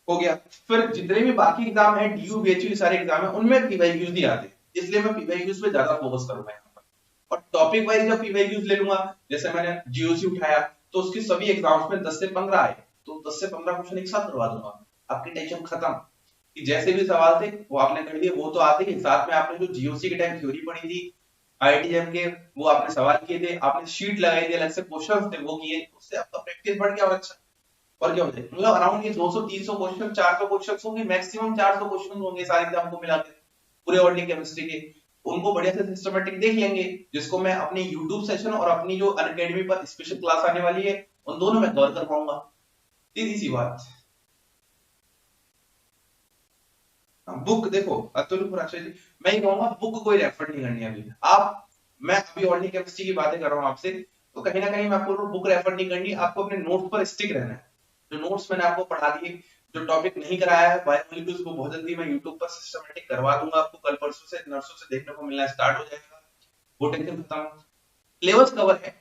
Speaker 1: हो गया। फिर जितने भी बाकी एग्जाम है डीयू बीएचयू सारे एग्जाम है उनमें पीवाईक्यूज नहीं आते, इसलिए मैं पीवाईक्यूज पे ज्यादा फोकस करूंगा यहाँ पर। और टॉपिक वाइज जब पीवाईक्यूज ले लूंगा, जैसे मैंने जीओसी उठाया तो उसकी सभी एग्जाम्स में 10 से 15 आए, तो 10 से 15 क्वेश्चन एक साथ करवा दूंगा, आपकी टेंशन खत्म। कि जैसे भी सवाल थे वो आपने कर दिए, वो तो आते ही, साथ में आपने जो जीओसी के टाइम थ्योरी पढ़ी थी आईआईटीएम के, वो आपने सवाल किए थे, आपने शीट लगाई थी अलग से, क्वेश्चन थे वो किए, उससे आपका प्रैक्टिस बढ़ गया। और अच्छा और क्या होता है, मतलब अराउंड ये 200-300 क्वेश्चन 400 क्वेश्चन होंगे, मैक्सिमम 400 क्वेश्चन होंगे सारे एग्जाम को मिला के पूरे ऑर्डिनरी केमिस्ट्री के। उनको बढ़िया से सिस्टमेटिक देख लेंगे, जिसको मैं अपनी यूट्यूब सेशन और अपनी जो अनअकैडमी पर स्पेशल क्लास आने वाली है उन दोनों में कवर कर पाऊंगा। सीधी सी बात। बुक देखो अतुल पुराचार्य जी, मैं ये कहूंगा बुक कोई रेफर नहीं करनी है अभी आप। मैं अभी ऑर्डिनरी केमिस्ट्री की बातें कर रहा हूँ आपसे, तो कहीं ना कहीं मैं आपको बुक रेफर नहीं करनी, आपको अपने नोट्स पर स्टिक रहना है। जो नोट्स मैंने आपको पढ़ा दिए, जो टॉपिक नहीं कराया है बायोमोलिक्यूल्स को बहुत जल्दी मैं यूट्यूब पर सिस्टमेटिक करवा दूंगा आपको, कल परसों से नर्सों से देखने को मिलना स्टार्ट हो जाएगा, वो टेंशन खत्म। सिलेबस कवर है।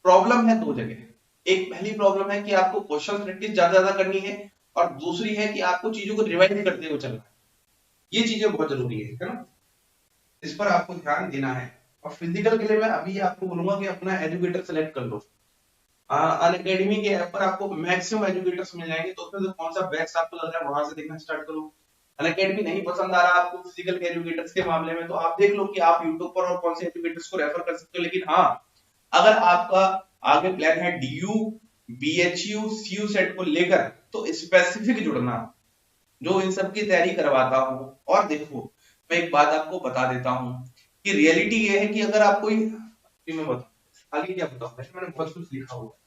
Speaker 1: प्रॉब्लम है दो जगह, एक पहली प्रॉब्लम है कि आपको क्वेश्चन प्रैक्टिस ज्यादा करनी है, और दूसरी है कि आपको चीजों को रिवाइज करते हुए चलना है। ये चीजें बहुत जरूरी है ना, इस पर आपको ध्यान देना है। और फिजिकल के लिए मैं अभी आपको बोलूंगा कि अपना एजुकेटर सेलेक्ट कर लो। अनअकैडमी के ऐप पर आपको मैक्सिमम एजुकेटर्स मिल जाएंगे, तो उसमें से कौन सा बेस्ट आपको लग रहा है वहां से देखना स्टार्ट करो। अनअकैडमी नहीं पसंद आ रहा आपको फिजिकल के एजुकेटर्स के मामले में, तो आप देख लो कि आप यूट्यूब पर और कौन से एजुकेटर्स को रेफर कर सकते हो। लेकिन हाँ, अगर आपका आगे प्लान है डीयू बीएचयू सीयू सेट को लेकर, तो स्पेसिफिक जुड़ना, जो इन सब की तैयारी करवाता हूँ। और देखो मैं एक बात आपको बता देता हूँ कि रियलिटी ये है कि अगर आप कोई, मैं बताऊँ आगे क्या बताऊँ, मैंने बहुत कुछ लिखा हुआ है,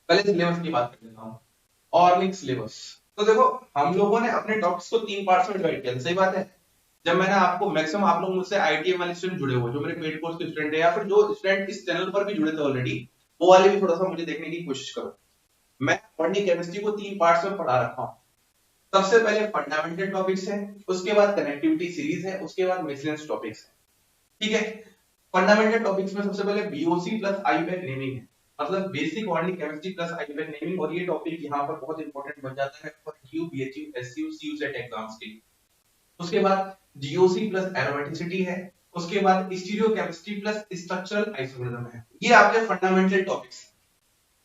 Speaker 1: पहले सिलेबस की बात कर लेता हूँ। ऑर्निक सिलेबस, तो देखो हम लोगों ने अपने टॉपिक्स को 3 पार्ट्स में डिवाइड किया, सही बात है। जब मैंने आपको मैक्सिमम आप लोग मुझसे आईटीएम वाले स्टूडेंट जुड़े हुए, जो मेरे पेड कोर्स के स्टूडेंट है, या फिर जो स्टूडेंट इस चैनल पर भी जुड़े थे ऑलरेडी, वो वाले भी थोड़ा सा मुझे देखने की कोशिश करो। मैं ऑर्गेनिक केमिस्ट्री को 3 पार्ट्स में पढ़ा रखा हूँ। सबसे पहले फंडामेंटल टॉपिक्स है, उसके बाद कनेक्टिविटी सीरीज है, उसके बाद मिसलेनियस टॉपिक्स है। ठीक है, फंडामेंटल टॉपिक्स में सबसे पहले बीओसी प्लस आईयूपैक नेमिंग है, मतलब basic organic chemistry plus IUPAC naming, और ये टॉपिक यहाँ पर बहुत इंपॉर्टेंट बन जाता है for Q BHU SU CU set exams के लिए। उसके बाद जीओसी प्लस एरोमेटिसिटी है, उसके बाद स्टीरियोकेमिस्ट्री प्लस स्ट्रक्चरल आइसोमेरिज्म है। ये आपके फंडामेंटल टॉपिक्स,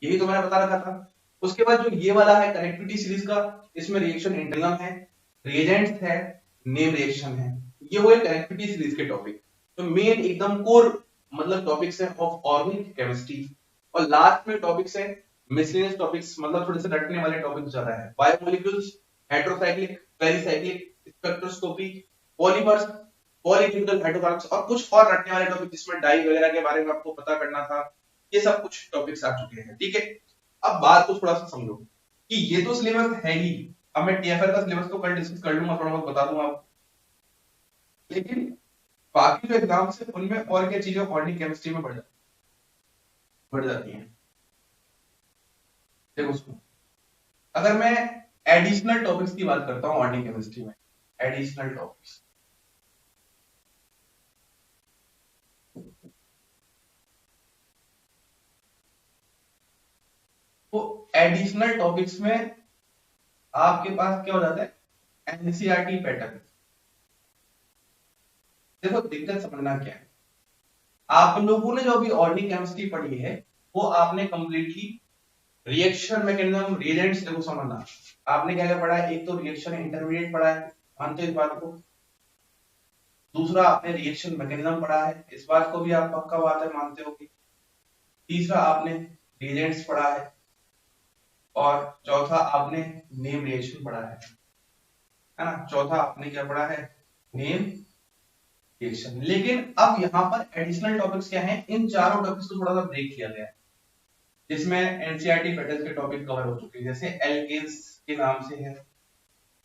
Speaker 1: यही तो मैंने बता रखा था। उसके बाद जो ये वाला है कनेक्टिविटी सीरीज का, इसमें रिएक्शन इंटीग्रल है, रिएजेंट्स है, नेम रिएक्शन है, ये हुए कनेक्टिविटी सीरीज के टॉपिक। तो मेन एकदम कोर मतलब टॉपिक्स है ऑफ ऑर्गेनिक केमिस्ट्री। और लास्ट में टॉपिक्स है मिसलेनियस टॉपिक्स, मतलब थोड़े से रटने वाले टॉपिक ज्यादा है, biomolecules, heterocyclic, pericyclic, spectroscopy, polymers, polyclinical hydrocarbons, और कुछ और रटने वाले टॉपिक जिसमें डाई वगैरह के बारे में आपको पता करना था। ये सब कुछ टॉपिक्स आ चुके हैं, ठीक है। अब बात को थोड़ा सा समझो कि ये तो सिलेबस है ही, अब मैं टीएफएल का सिलेबस तो कल डिस्कस कर लूंगा, थोड़ा बहुत बता दूंगा आपको, लेकिन बाकी जो एग्जाम्स है उनमें और क्या चीजें ऑर्गेनिक केमिस्ट्री में बढ़ जाती हैं। देखो उसको, अगर मैं एडिशनल टॉपिक्स की बात करता हूँ ऑर्गेनिक केमिस्ट्री में, एडिशनल टॉपिक्स, तो एडिशनल टॉपिक्स में आपके पास क्या हो जाता है, एनसीईआरटी पैटर्न। देखो दिक्कत समझना क्या है, आप लोगों ने जो अभी ऑर्गेनिक केमिस्ट्री पढ़ी है वो आपने कंप्लीटली रिएक्शन मैकेनिज्म, रिएजेंट्स देखो समझना, आपने क्या क्या पढ़ा है, एक तो रिएक्शन इंटरमीडिएट पढ़ा है, मानते हो इस बात को, दूसरा आपने रिएक्शन मैकेनिज्म पढ़ा है, इस बात को भी आप पक्का बात है मानते हो, तीसरा आपने रिएजेंट्स पढ़ा है, और चौथा आपने नेम रिएक्शन पढ़ा है ना, चौथा आपने क्या पढ़ा है, नेम रिएक्शन। लेकिन अब यहाँ पर एडिशनल टॉपिक्स क्या हैं, इन चारों टॉपिक्स को थोड़ा सा ब्रेक किया गया है, जिसमें एनसीईआरटी पैटर्न के टॉपिक कवर हो चुके हैं, जैसे एल्केन्स के नाम से है,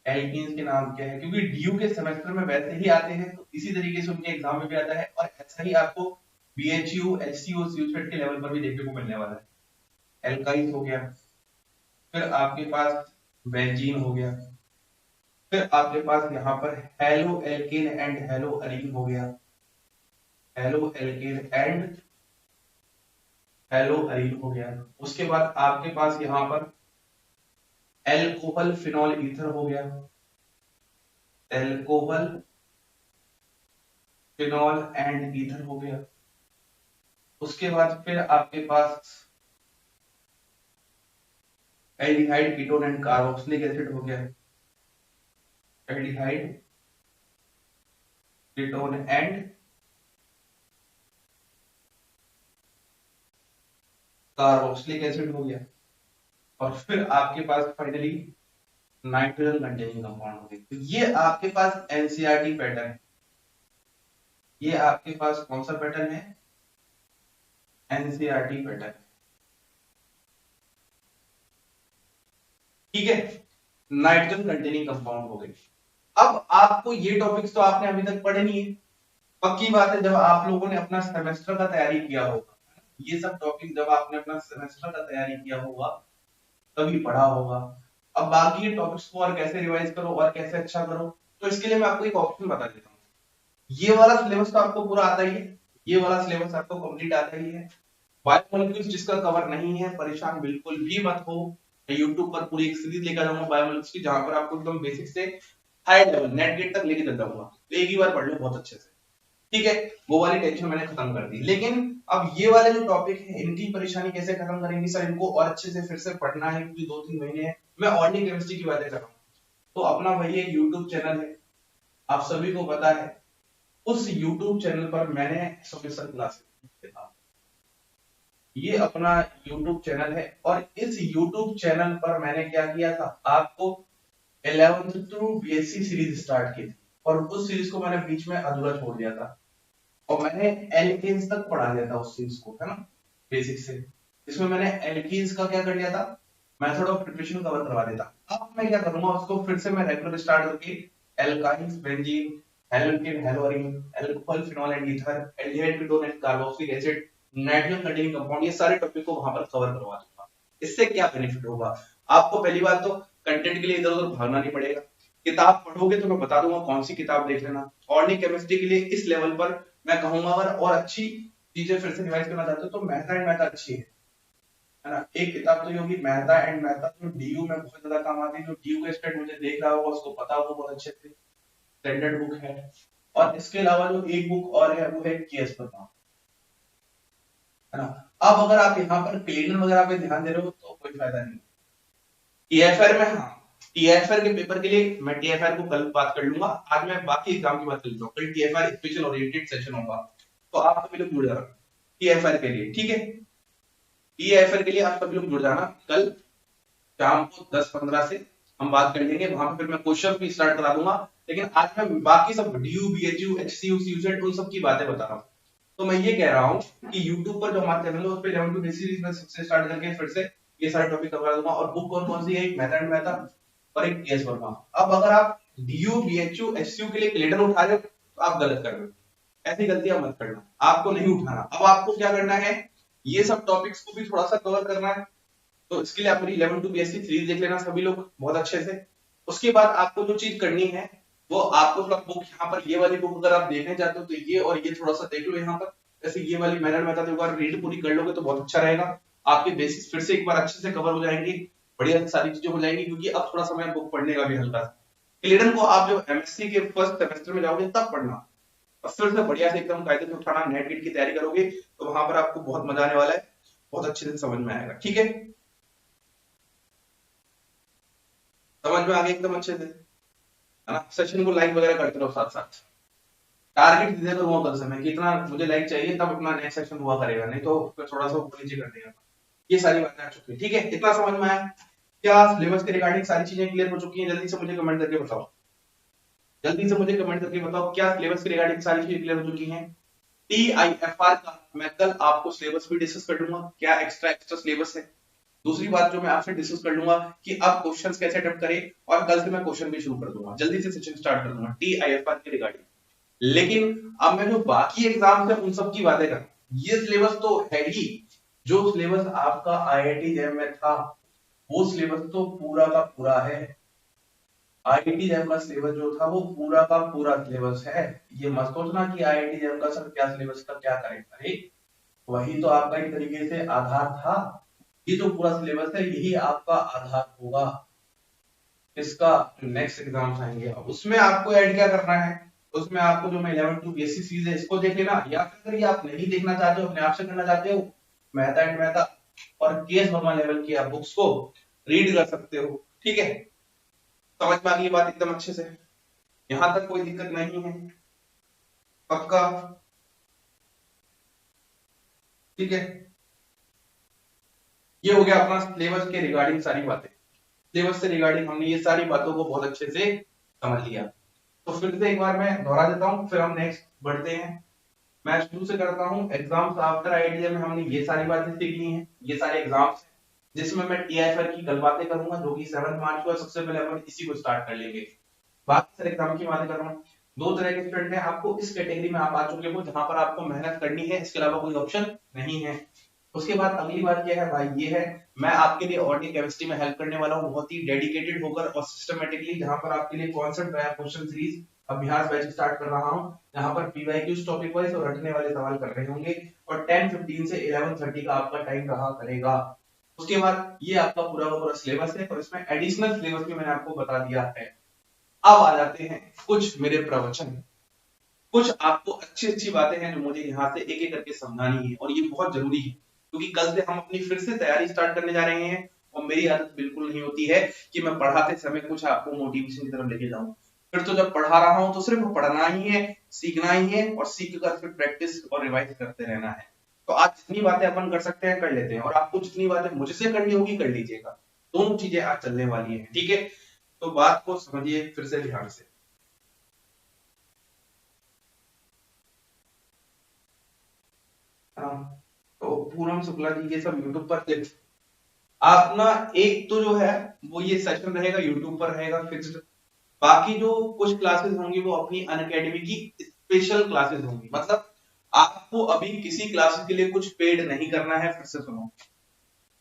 Speaker 1: एल्कीन्स के नाम क्या है, क्योंकि डीयू के सेमेस्टर में वैसे ही आते हैं, तो इसी तरीके से उनके एग्जाम में भी आता है, और ऐसा ही आपको बीएचयू, एचसीयू, सीयूसेट के लेवल पर भी देखने को मिलने वाला है। एल्काइंस हो गया, फिर आपके पास बेंजीन हो गया, फिर आपके पास यहाँ पर halo alkane and hello Areen हो गया, halo alkane and hello Areen हो गया, उसके बाद आपके पास यहाँ पर एल्कोहल फिनॉल ईथर हो गया, एल्कोहल फिनॉल एंड ईथर हो गया, उसके बाद फिर आपके पास aldehyde ketone and carboxylic acid हो गया, aldehyde ketone and carboxylic acid हो गया, और फिर आपके पास फाइनली नाइट्रोजन कंटेनिंग कंपाउंड हो गए। तो ये आपके पास एनसीईआरटी पैटर्न है, ये आपके पास कौन सा पैटर्न है, एनसीईआरटी पैटर्न, ठीक है, नाइट्रोजन कंटेनिंग कंपाउंड हो गए। अब आपको ये टॉपिक्स तो आपने अभी तक पढ़े नहीं है, पक्की बात है जब आप लोगों ने अपना सेमेस्टर का तैयारी किया होगा, ये सब टॉपिक जब आपने अपना सेमेस्टर का तैयारी किया होगा तभी पढ़ा होगा। अब बाकी टॉपिक्स को और कैसे रिवाइज करो और कैसे अच्छा करो, तो इसके लिए मैं आपको एक ऑप्शन बता देता हूँ। ये वाला सिलेबस तो आपको पूरा आता ही है, ये वाला सिलेबस आपको कंप्लीट आता ही है। बायोमोलिक्यूल्स जिसका कवर नहीं है, परेशान बिल्कुल भी मत हो, मैं यूट्यूब पर पूरी एक सीरीज लेकर जाऊंगा बायोमोलिक्यूल्स की, जहां पर आपको एकदम बेसिक से हाई लेवल नेट गेट तक लेके चल जाऊंगा, तो एक ही बार पढ़ लो बहुत अच्छे से, ठीक है, वो वाली टेंशन मैंने खत्म कर दी। लेकिन अब ये वाले जो टॉपिक है इनकी परेशानी कैसे खत्म करेंगे सर, इनको और अच्छे से फिर से पढ़ना है, क्योंकि 2-3 महीने है, मैं ऑर्गेनिक केमिस्ट्री की बातें कर रहा हूँ। तो अपना भाई एक यूट्यूब चैनल है, आप सभी को पता है, उस यूट्यूब चैनल पर मैंने सॉल्यूशन क्लासेस देता, ये अपना यूट्यूब चैनल है, और इस यूट्यूब चैनल पर मैंने क्या किया था, आपको 11th to BSc series start की थी, और उस सीरीज को मैंने बीच में अधूरा छोड़ दिया था, और मैंने एल्केन्स तक पढ़ा दिया था उस चीज को, है ना, बेसिक से। इसमें मैंने एल्केन्स का क्या कर दिया था, मेथड ऑफ प्रिपरेशन कवर करवा देता। अब मैं क्या करूंगा, उसको फिर से मैं रेगुलर स्टार्ट करके alkynes, benzene, haloalkane, haloarene, alcohol phenol and ether, aldehyde ketone and carboxylic acid, nitrogen containing compound, ये सारे टॉपिक को वहां पर कवर करवा दूंगा। इससे क्या बेनिफिट होगा, आपको पहली बात तो कंटेंट के लिए इधर उधर भागना नहीं पड़ेगा, किताब पढ़ोगे तो मैं बता दूंगा कौन सी किताब देख लेना। ऑर्गेनिक केमिस्ट्री के लिए इस लेवल पर मैं कहूंगा, अगर और अच्छी चीजें फिर से रिवाइज करना चाहते हो तो मेहता एंड मेहता अच्छी है ना। एक किताब तो ये होगी मेहता एंड मेहता, जो डीयू में बहुत ज्यादा काम आती है, जो डीयू के स्टूडेंट मुझे देख रहा होगा उसको पता होगा, बहुत अच्छे से स्टैंडर्ड बुक है। और इसके अलावा जो एक बुक और है वो है केएस वर्मा, है ना। अब अगर आप यहाँ पर क्लीनर वगैरह पे ध्यान दे रहे हो तो कोई फायदा नहीं। टीएफआर में, हाँ, टीएफआर के पेपर के लिए मैं टीएफआर को कल बात कर लूंगा, आज मैं बाकी एग्जाम की बात कर लेता हूँ। कल टीएफआर स्पेशल ओरिएंटेड सेशन होगा, तो आप सभी लोग जुड़ जाना टीएफआर के लिए, ठीक है। टीएफआर के लिए आप सभी लोग जुड़ जाना, कल शाम को 10-15 से हम बात कर लेंगे, वहां पे फिर मैं क्वेश्चन भी स्टार्ट करा दूंगा। लेकिन आज मैं बाकी सब डीयू, बीएचयू, एचसीयू, सीयूसेट उन सब की बातें बता रहा हूँ। तो मैं ये कह रहा हूँ कि यूट्यूब पर जो हमारा चैनल है उस पर 11 टू बेसिक सीरीज में सबसे स्टार्ट करके फिर से ये सारे टॉपिक करवा दूंगा। और बुक कौन सी है, एक मेथड मेहता और एक केएस वर्मा। अब अगर आप डीयू, बीएचयू, एचसीयू के लिए क्लेडर उठा रहे हो तो आप गलत कर रहे हो, ऐसी गलतियां मत करना, आपको नहीं उठाना। अब आपको क्या करना है, ये सब टॉपिक्स को भी थोड़ा सा कवर करना है, तो इसके लिए अपनी 11 टू बीएससी सीरीज देख लेना सभी लोग बहुत अच्छे से। उसके बाद आपको जो चीज करनी है वो आपको थोड़ा बुक, यहाँ पर ये वाली बुक अगर आप देखने चाहते हो तो ये और ये थोड़ा सा देख लो यहाँ पर, जैसे ये वाली मेथड मेहता एक बार रीड पूरी कर लोगे तो बहुत अच्छा रहेगा, आपके बेसिक्स फिर से एक बार अच्छे से कवर हो जाएंगे, बढ़िया सारी चीजें हो जाएंगी, क्योंकि अब थोड़ा समय बुक पढ़ने का भी हल्का सा। क्लीडन को आप जब एमएससी के फर्स्ट सेमेस्टर में जाओगे तब पढ़ना, और फिर से बढ़िया से एकदम कायदे से उठाना, नेट गेट की तैयारी करोगे तो वहां पर आपको बहुत मजा आने वाला है, बहुत अच्छे से समझ में आएगा, ठीक है। समझ में आ गया एकदम अच्छे से, है ना। सेशन को लाइक वगैरह करते रहो साथ साथ। टारगेट दे करूंगा कल से मैं कि इतना मुझे लाइक चाहिए, तब अपना नेक्स्ट सेशन हुआ करेगा, नहीं तो उसको थोड़ा सा ऊपर नीचे कर देगा। ये सारी बातें आ चुकी है, ठीक है, इतना समझ में आया। क्या सिलेबस के रिगार्डिंग सारी चीजें क्लियर हो चुकी हैं? जल्दी से मुझे कमेंट करके बताओ, जल्दी से मुझे कमेंट करके बताओ क्या सिलेबस के रिगार्डिंग सारी चीजें क्लियर हो चुकी हैं। TIFR का मैं कल आपको सिलेबस भी डिस्कस कर लूंगा, क्या एक्स्ट्रा एक्स्ट्रा सिलेबस है। दूसरी बात जो मैं आपसे डिस्कस कर लूंगा कि आप क्वेश्चंस कैसे अटेम्प्ट करें, और कल से मैं क्वेश्चन भी शुरू कर दूंगा, जल्दी से सेशन स्टार्ट कर दूंगा TIFR के रिगार्डिंग। लेकिन अब मैं जो बाकी एग्जाम है उन सब की बातें कर, ये सिलेबस तो है ही, जो सिलेबस आपका IIT जैम में था वो सिलेबस तो पूरा का पूरा है। IIT जैम का सिलेबस जो था वो पूरा का पूरा सिलेबस है। ये मत सोचना कि IIT जैम का सर क्या सिलेबस का क्या करें, अरे वही तो आपका एक तरीके से आधार था। ये जो पूरा सिलेबस है यही आपका आधार होगा इसका जो नेक्स्ट एग्जाम्स आएंगे। अब उसमें आपको ऐड क्या करना है, उसमें आपको जो मैं 11 टू बेसिक चीज है इसको देख लेना, या फिर ये आप नहीं देखना चाहते हो, अपने आप से करना चाहते हो, मेहता एंड मेहता और केएस वर्मा लेवल की आप बुक्स को रीड कर सकते हो, ठीक है। समझ में आ गई बात एकदम अच्छे से, यहां तक कोई दिक्कत नहीं है, पक्का, ठीक है। ये हो गया अपना सिलेबस के रिगार्डिंग सारी बातें। सिलेबस से रिगार्डिंग हमने ये सारी बातों को बहुत अच्छे से समझ लिया। तो फिर से एक बार मैं दोहरा देता हूँ, फिर हम नेक्स्ट बढ़ते हैं। मैं शुरू से करता हूँ, एग्जाम्स आफ्टर आइडिया में हमने ये सारी बातें सीख ली हैं, ये सारे एग्जाम्स जिसमें मैं TIFR की कल बातें करूंगा जो कि 7 मार्च को है। सबसे पहले अपन इसी को स्टार्ट कर लेंगे, बाकी सारे एग्जाम की बातें कर रहा हूँ। दो तरह के स्टूडेंट हैं, आपको इस कैटेगरी में आप आ चुके हो जहां पर आपको मेहनत करनी है, इसके अलावा कोई ऑप्शन नहीं है। उसके बाद अगली बात क्या है भाई, ये है मैं आपके लिए ऑर्गेनिक केमिस्ट्री में हेल्प करने वाला हूँ बहुत ही डेडिकेटेड होकर और सिस्टमेटिकली, जहां पर आपके लिए कॉन्सेप्ट वाया क्वेश्चन सीरीज अभ्यास बैच स्टार्ट कर रहा हूँ, जहां पर PYQs टॉपिक वाइज और रटने वाले सवाल कर रहे होंगे, और 10:15 से 11:30 का आपका टाइम रहा करेगा। उसके बाद ये आपका पूरा का पूरा सिलेबस है, और इसमें एडिशनल सिलेबस भी मैंने आपको बता दिया है। अब आ जाते हैं कुछ मेरे प्रवचन, कुछ आपको अच्छी अच्छी बातें हैं जो मुझे यहाँ से एक एक करके समझानी है, और ये बहुत जरूरी है क्योंकि कल से हम अपनी फिर से तैयारी स्टार्ट करने जा रहे हैं। और मेरी आदत बिल्कुल नहीं होती है कि मैं पढ़ाते समय कुछ आपको मोटिवेशन की तरफ लेके जाऊं, फिर तो जब पढ़ा रहा हूं तो सिर्फ पढ़ना ही है, सीखना ही है, और सीख कर फिर प्रैक्टिस और रिवाइज करते रहना है। तो आज जितनी बातें अपन कर सकते हैं कर लेते हैं, और आपको जितनी बातें मुझसे करनी होगी कर लीजिएगा, दोनों चीजें आज चलने वाली है, ठीक है। तो बात को समझिए फिर से ध्यान से। हाँ, तो पूनम शुक्ला जी ये सब यूट्यूब पर देख, आप ना एक तो जो है वो ये सेशन रहेगा यूट्यूब पर रहेगा फिक्स्ड, बाकी जो कुछ क्लासेस होंगी वो अपनी अनअकैडमी की स्पेशल क्लासेस होंगी। मतलब आपको अभी किसी क्लासेस के लिए कुछ पेड नहीं करना है, फिर से सुनो,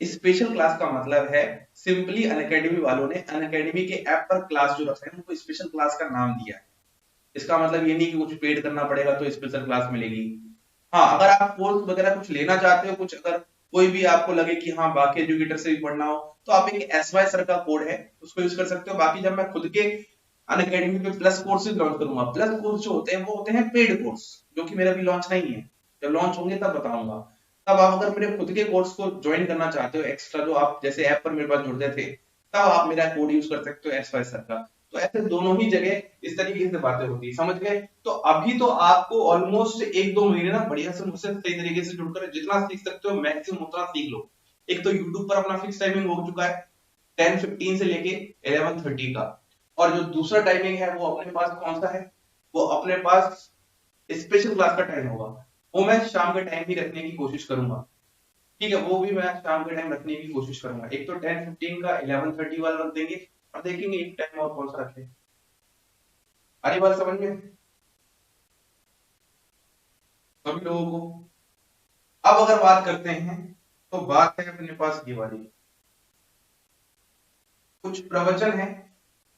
Speaker 1: स्पेशल क्लास का मतलब है सिंपली अनअकैडमी वालों ने अनअकैडमी के ऐप पर क्लास जो रखा है उनको स्पेशल क्लास का नाम दिया है। इसका मतलब ये नहीं कि कुछ पेड करना पड़ेगा तो स्पेशल क्लास मिलेगी। हाँ, अगर आप कोर्स वगैरह कुछ लेना चाहते हो, कुछ अगर कोई भी आपको लगे कि हाँ बाकी एजुकेटर से भी पढ़ना हो, तो आप एक SY सर का कोड है उसको यूज कर सकते हो। बाकी जब मैं खुद के अनअकैडमी पे प्लस कोर्सेज लॉन्च करूंगा, प्लस कोर्स जो होते हैं वो होते हैं पेड कोर्स, जो कि मेरा भी लॉन्च नहीं है, जब लॉन्च होंगे तब बताऊंगा। तब आप अगर मेरे खुद के कोर्स को ज्वाइन करना चाहते हो एक्स्ट्रा, जो आप जैसे ऐप पर मेरे पास जुड़ते थे, तब आप मेरा कोड यूज कर सकते हो SY सर का। तो ऐसे दोनों ही जगह इस तरीके से बातें होती है, समझ गए। तो अभी तो आपको ऑलमोस्ट 1-2 महीने ना बढ़िया से मुझसे सही तरीके से जुड़कर जितना सीख सकते हो मैक्सिमम उतना सीख लो। एक तो यूट्यूब पर अपना फिक्स टाइमिंग हो चुका है 10:15 से लेके 11:30 का, और जो दूसरा टाइमिंग है वो अपने पास कौन सा है, वो अपने पास स्पेशल क्लास का टाइम होगा, वो मैं शाम के टाइम ही रखने की कोशिश करूंगा, ठीक है। वो भी मैं शाम के टाइम रखने की कोशिश करूंगा। एक तो 10:15 का 11:30 वाला रख देंगे, और देखेंगे एक टाइम और कौन सा रखें। अरे बात समझ में सभी लोगों को। अब अगर बात करते हैं तो बात है अपने पास ये वाली, कुछ प्रवचन है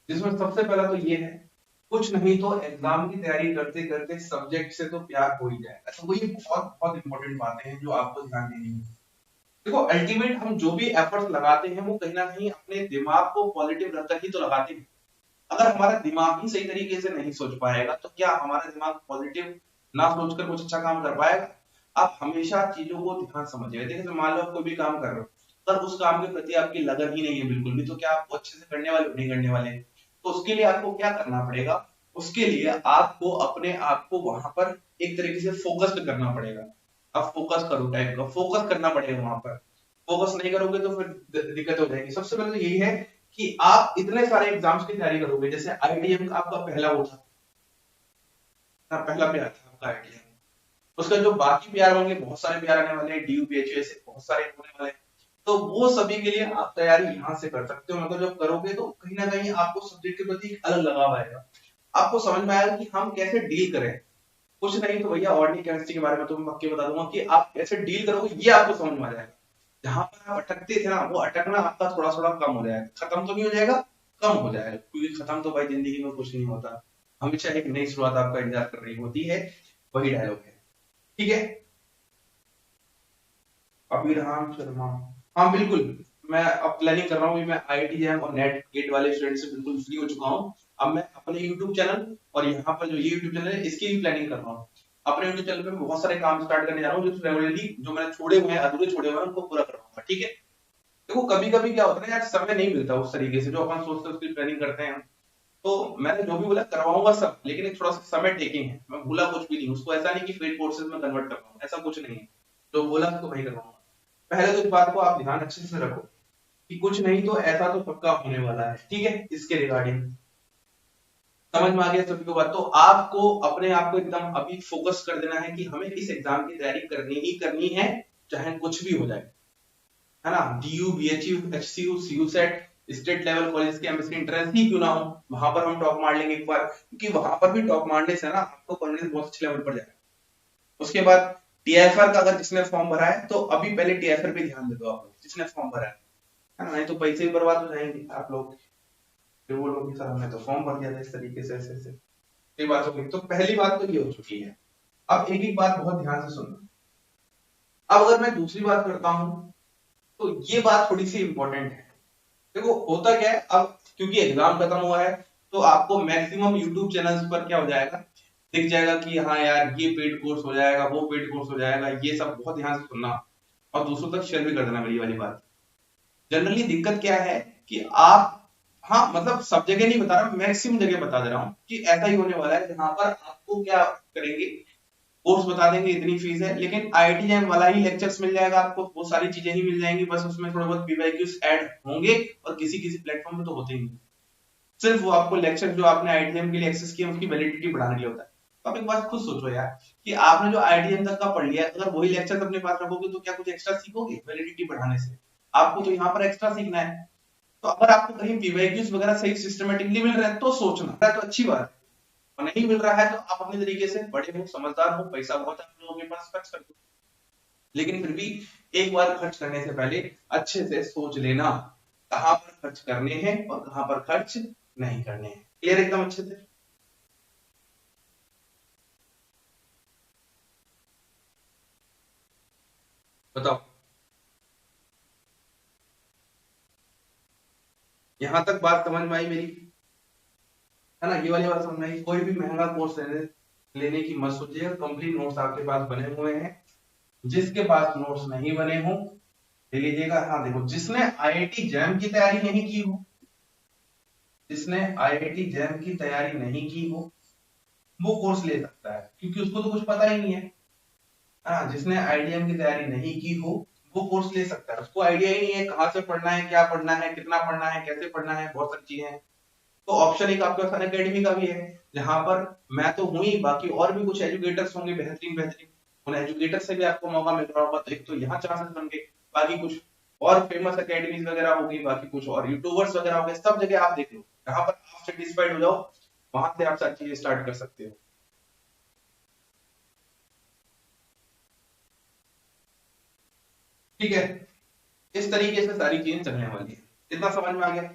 Speaker 1: जिसमें सबसे पहला तो ये है, कुछ नहीं तो एग्जाम की तैयारी करते करते सब्जेक्ट से तो प्यार हो ही जाएगा। तो वो ये बहुत बहुत इंपॉर्टेंट बातें हैं जो आपको ध्यान देनी है। देखो अल्टीमेट हम जो भी एफर्ट्स लगाते हैं वो कहीं ना कहीं अपने दिमाग को पॉजिटिव रखकर ही तो लगाते हैं। अगर हमारा दिमाग ही सही तरीके से नहीं सोच पाएगा तो क्या हमारा दिमाग पॉजिटिव ना सोचकर कुछ अच्छा काम कर पाएगा। आप हमेशा चीजों को ध्यान समझिए। देखिए मान लो आप कोई भी काम कर रहे हो, अगर उस काम के प्रति आपकी लगन ही नहीं है बिल्कुल भी, तो क्या आप अच्छे से करने वाले नहीं करने वाले। तो उसके लिए आपको क्या करना पड़ेगा, उसके लिए आपको अपने आप को वहां पर एक तरीके से फोकस्ड करना पड़ेगा। आप फोकस करो, टाइप का फोकस करना पड़ेगा वहां पर। फोकस नहीं करोगे तो फिर दिक्कत हो जाएगी। सबसे पहले तो यही है कि आप इतने सारे एग्जाम्स की तैयारी करोगे, जैसे आईडीएम का आपका पहला वो था, पहला प्यार था आपका आईडीएम, उसका जो बाकी प्यार होंगे, बहुत सारे प्यार आने वाले हैं, डीयूपीएचयू ऐसे बहुत सारे होने वाले हैं। तो वो सभी के लिए आप तैयारी यहाँ से कर सकते हो। मतलब जब करोगे तो कहीं ना कहीं आपको सब्जेक्ट के प्रति एक अलग लगाव आएगा, आपको समझ में आएगा कि हम कैसे डील करें। कुछ नहीं तो भैया ऑर्गेनिक केमिस्ट्री के बारे में तो मैं पक्के बता दूंगा कि आप कैसे डील करोगे, ये आपको समझ में आ जाएगा। जहां पर आप अटकते थे ना, वो अटकना आपका थोड़ा थोड़ा कम हो जाएगा। खत्म तो नहीं हो जाएगा, कम हो जाएगा, क्योंकि खत्म तो भाई जिंदगी में कुछ नहीं होता, हमेशा एक नई शुरुआत आपका इंतजार कर रही होती है। वही डायलॉग है, ठीक है। अभिराम शर्मा, हाँ बिल्कुल, मैं अब प्लानिंग कर रहा हूँ, मैं आईआईटी जैम और नेट गेट वाले स्टूडेंट से बिल्कुल फ्री हो चुका हूँ। अब मैं अपने यूट्यूब चैनल और यहाँ पर जो ये यूट्यूब चैनल है इसकी भी प्लानिंग कर रहा हूँ। अपने यूट्यूब चैनल पे मैं बहुत सारे काम स्टार्ट करने जा रहा हूँ, जो रेगुलरली जो मैंने छोड़े हुए हैं, अधूरे छोड़े हुए हैं, उनको पूरा करवाऊंगा, ठीक है। देखो कभी कभी क्या होता है ना यार, समय नहीं मिलता उस तरीके से जो अपन सोचते हैं उसकी प्लानिंग करते हैं। तो मैंने जो भी बोला करवाऊंगा सब, लेकिन एक थोड़ा सा समय टेकिंग है, मैं भूला कुछ भी नहीं उसको, ऐसा नहीं कि पेड कोर्सेज में कन्वर्ट कर पाऊँ, ऐसा कुछ नहीं है। जो बोला उसको वही करवाऊंगा। पहले तो इस बात को आप ध्यान अच्छे से रखो कि कुछ नहीं तो ऐसा तो पक्का होने वाला है, ठीक है। इसके रिगार्डिंग समझ में आ गया सभी को बात। तो आपको अपने आप को एकदम अभी फोकस कर देना है कि हमें इस एग्जाम की तैयारी करनी ही करनी है, चाहे कुछ भी हो जाए, है ना। DU, BHU, HCU, CU set, state level college के एमएससी एंट्रेंस ही क्यों ना हो, वहां पर हम टॉप मार लेंगे एक बार, क्योंकि वहां पर भी टॉप मारने से ना आपको कॉन्फिडेंस बहुत अच्छे लेवल पर जाएगा। उसके बाद टीएफआर का अगर जिसने फॉर्म भरा है तो अभी पहले टीएफआर पे ध्यान दे दो आप लोग, जिसने फॉर्म भरा है ना, नहीं तो पैसे भी बर्बाद हो जाएंगे आप लोग, फिर वो लोग सर हमने तो फॉर्म भर दिया था इस तरीके से, ऐसे ऐसे। ये बात हो गई, तो पहली बात तो ये हो चुकी है। अब एक एक बात बहुत ध्यान से सुनना। अब अगर मैं दूसरी बात करता हूं, तो ये बात थोड़ी सी इंपॉर्टेंट है। देखो होता क्या है, अब क्योंकि एग्जाम खत्म हुआ है तो आपको मैक्सिमम यूट्यूब चैनल्स पर क्या हो जाएगा, दिख जाएगा कि हाँ यार ये पेड कोर्स हो जाएगा, वो पेड कोर्स हो जाएगा, ये सब बहुत ध्यान से सुनना और दूसरों तक शेयर भी कर देना मेरी वाली बात। जनरली दिक्कत क्या है कि आप, हाँ मतलब सब जगह नहीं बता रहा, मैक्सिमम जगह बता दे रहा हूँ कि ऐसा ही होने वाला है, जहां पर आपको क्या करेंगे, कोर्स बता देंगे इतनी फीस है, लेकिन आईआईटी जैम वाला ही लेक्चर्स मिल जाएगा आपको, वो सारी चीजें ही मिल जाएंगी, बस उसमें थोड़े बहुत पीवाईक्यूज ऐड होंगे और किसी किसी प्लेटफॉर्म पे तो होते ही नहीं। सिर्फ वो आपको लेक्चर जो आपने आईआईटीएम के लिए एक्सेस किया उसकी वैलिडिटी बढ़ाने के लिए होता है। तो आप एक बात खुद सोचो यार कि आपने जो आईआईटीएम तक का पढ़ लिया है, अगर वही लेक्चर अपने पास रखोगे तो क्या कुछ एक्स्ट्रा सीखोगे वैलिडिटी बढ़ाने से? आपको तो यहाँ पर एक्स्ट्रा सीखना है। तो अगर आपको कहीं पीवाईक्यूज वगैरह सही सिस्टमेटिकली मिल रहा है तो सोचना है, तो अच्छी बात है, और नहीं मिल रहा है तो आप अपने तरीके से बड़े हो, समझदार हो, पैसा बहुत है आप लोगों के पास, खर्च कर दो। लेकिन फिर भी एक बार खर्च करने से पहले अच्छे से सोच लेना कहां पर खर्च करने हैं और कहां पर खर्च नहीं करने हैं। क्लियर एकदम अच्छे से? बताओ, यहां तक बात समझ में आई मेरी, है ना। ये वाली बात समझ में आई। कोई भी महंगा कोर्स लेने लेने की मत सोचिए, कंप्लीट नोट्स आपके पास बने हुए हैं। जिसके पास नोट्स नहीं बने हों ले लीजिएगा। हाँ देखो, जिसने आईआईटी जैम की तैयारी नहीं की हो, जिसने आईआईटी जैम की तैयारी नहीं की हो वो कोर्स ले सकता है, क्योंकि उसको तो कुछ पता ही नहीं है। हाँ, जिसने आईआईटीएम की तैयारी नहीं की हो वो कोर्स ले सकता है, उसको आइडिया ही नहीं है कहाँ से पढ़ना है, क्या पढ़ना है, कितना पढ़ना है, कैसे पढ़ना है, बहुत सारी चीजें हैं। तो ऑप्शन एक आपके पास अनअकैडमी का भी है, जहां पर मैं तो हूं ही, बाकी और भी कुछ एजुकेटर्स होंगे बेहतरीन बेहतरीन, उन एजुकेटर से भी आपको मौका मिल रहा होगा। तो एक तो यहाँ चांसेस बन गए, बाकी कुछ और फेमस अकेडमीज वगैरह होगी, बाकी कुछ और यूट्यूबर्स वगैरह होंगे, सब जगह आप देख लो, जहां पर आप सेटिस्फाइड हो जाओ वहां से आप सारी चीजें स्टार्ट कर सकते हो। ठीक है, इस तरीके से सारी चीजें चलने वाली है। इतना समझ में आ गया?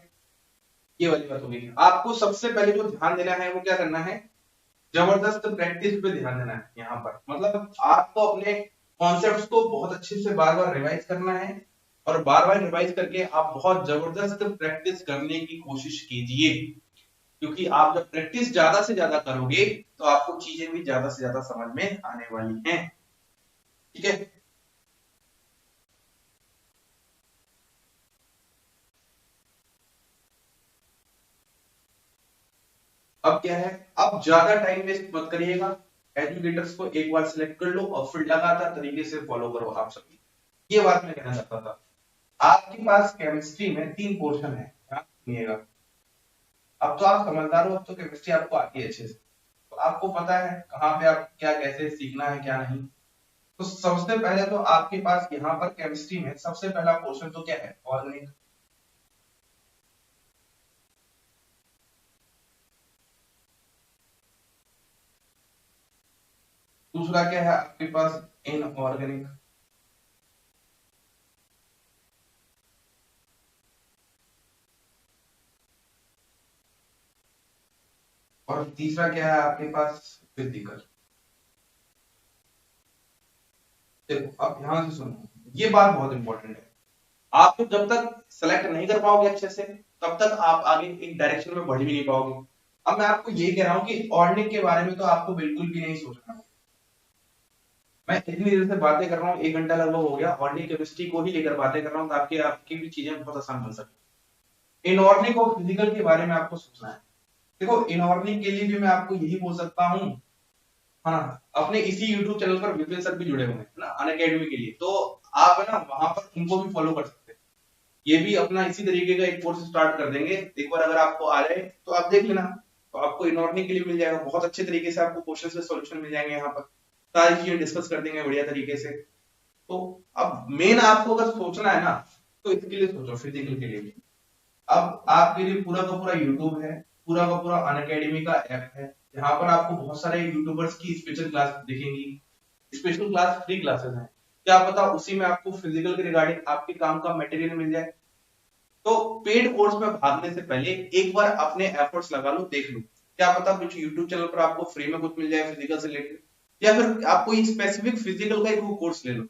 Speaker 1: ये वाली बात होगी। आपको सबसे पहले जो ध्यान देना है वो क्या करना है, जबरदस्त प्रैक्टिस पे ध्यान देना है। यहाँ पर मतलब आपको अपने कॉन्सेप्ट्स को बहुत अच्छे से बार बार रिवाइज करना है, और बार बार रिवाइज करके आप बहुत जबरदस्त प्रैक्टिस करने की कोशिश कीजिए, क्योंकि आप जब प्रैक्टिस ज्यादा से ज्यादा करोगे तो आपको चीजें भी ज्यादा से ज्यादा समझ में आने वाली हैं। ठीक है, अब क्या है, अब ज्यादा टाइम वेस्ट मत करिएगा, एजुकेटर्स को एक बार सिलेक्ट कर लो और फिर लगातार तरीके से फॉलो करो आप सभी। ये बात मैं कहना चाहता था। आपके पास केमिस्ट्री में 3 पोर्शन है, ध्यान सुनिएगा। अब तो आप समझदार हो, अब तो केमिस्ट्री आपको आती है अच्छे से, तो आपको पता है कहाँ पे आप क्या कैसे सीखना है क्या नहीं। तो सबसे पहले तो आपके पास यहाँ पर केमिस्ट्री में सबसे पहला पोर्शन तो क्या है, ऑर्गेनिक। दूसरा क्या है आपके पास, इनऑर्गेनिक। और तीसरा क्या है आपके पास, फिजिकल। देखो अब ध्यान से सुनो, ये बात बहुत इंपॉर्टेंट है। आप तो जब तक सेलेक्ट नहीं कर पाओगे अच्छे से, तब तक आप आगे एक डायरेक्शन में बढ़ भी नहीं पाओगे। अब मैं आपको ये कह रहा हूँ कि ऑर्गेनिक के बारे में तो आपको बिल्कुल भी नहीं सोचना। मैं इतनी देर से बातें कर रहा हूँ, 1 घंटा लगभग हो गया, ऑर्गेनिक केमिस्ट्री को ही लेकर बातें कर रहा हूँ ताकि आपकी भी चीजें बहुत आसान बन सके। इनऑर्गेनिक और फिजिकल के बारे में आपको सोचना है। देखो इनऑर्गेनिक के लिए भी मैं आपको यही बोल सकता हूँ, हाँ, अपने इसी यूट्यूब चैनल पर विपिन सर भी जुड़े हुए हैं ना अनअकैडमी के लिए, तो आप है ना वहां पर उनको भी फॉलो कर सकते हैं। ये भी अपना इसी तरीके का एक कोर्स स्टार्ट कर देंगे, एक बार अगर आपको आ जाए तो आप देख लेना, तो आपको इनऑर्गेनिक के लिए मिल जाएगा, बहुत अच्छे तरीके से आपको क्वेश्चन के सॉल्यूशन मिल जाएंगे, यहाँ पर सारी चीजें डिस्कस कर देंगे बढ़िया तरीके से। तो अब मेन आपको अगर सोचना है ना, तो इसके लिए सोचो, फिजिकल के लिए भी। अब आपके लिए पूरा का पूरा यूट्यूब है, पूरा का पूरा अनअकैडमी का ऐप है, यहाँ पर आपको बहुत सारे यूट्यूबर्स की स्पेशल क्लास दिखेंगी, स्पेशल क्लास फ्री क्लासेस हैं। क्या पता उसी में आपको फिजिकल के रिगार्डिंग आपके काम का मटेरियल मिल जाए। तो पेड कोर्स में भागने से पहले एक बार अपने एफर्ट्स लगा लो, देख लो, क्या पता कुछ यूट्यूब चैनल पर आपको फ्री में कुछ मिल जाए फिजिकल से रिलेटेड, या फिर आपको एक स्पेसिफिक फिजिकल का एक कोर्स ले लो।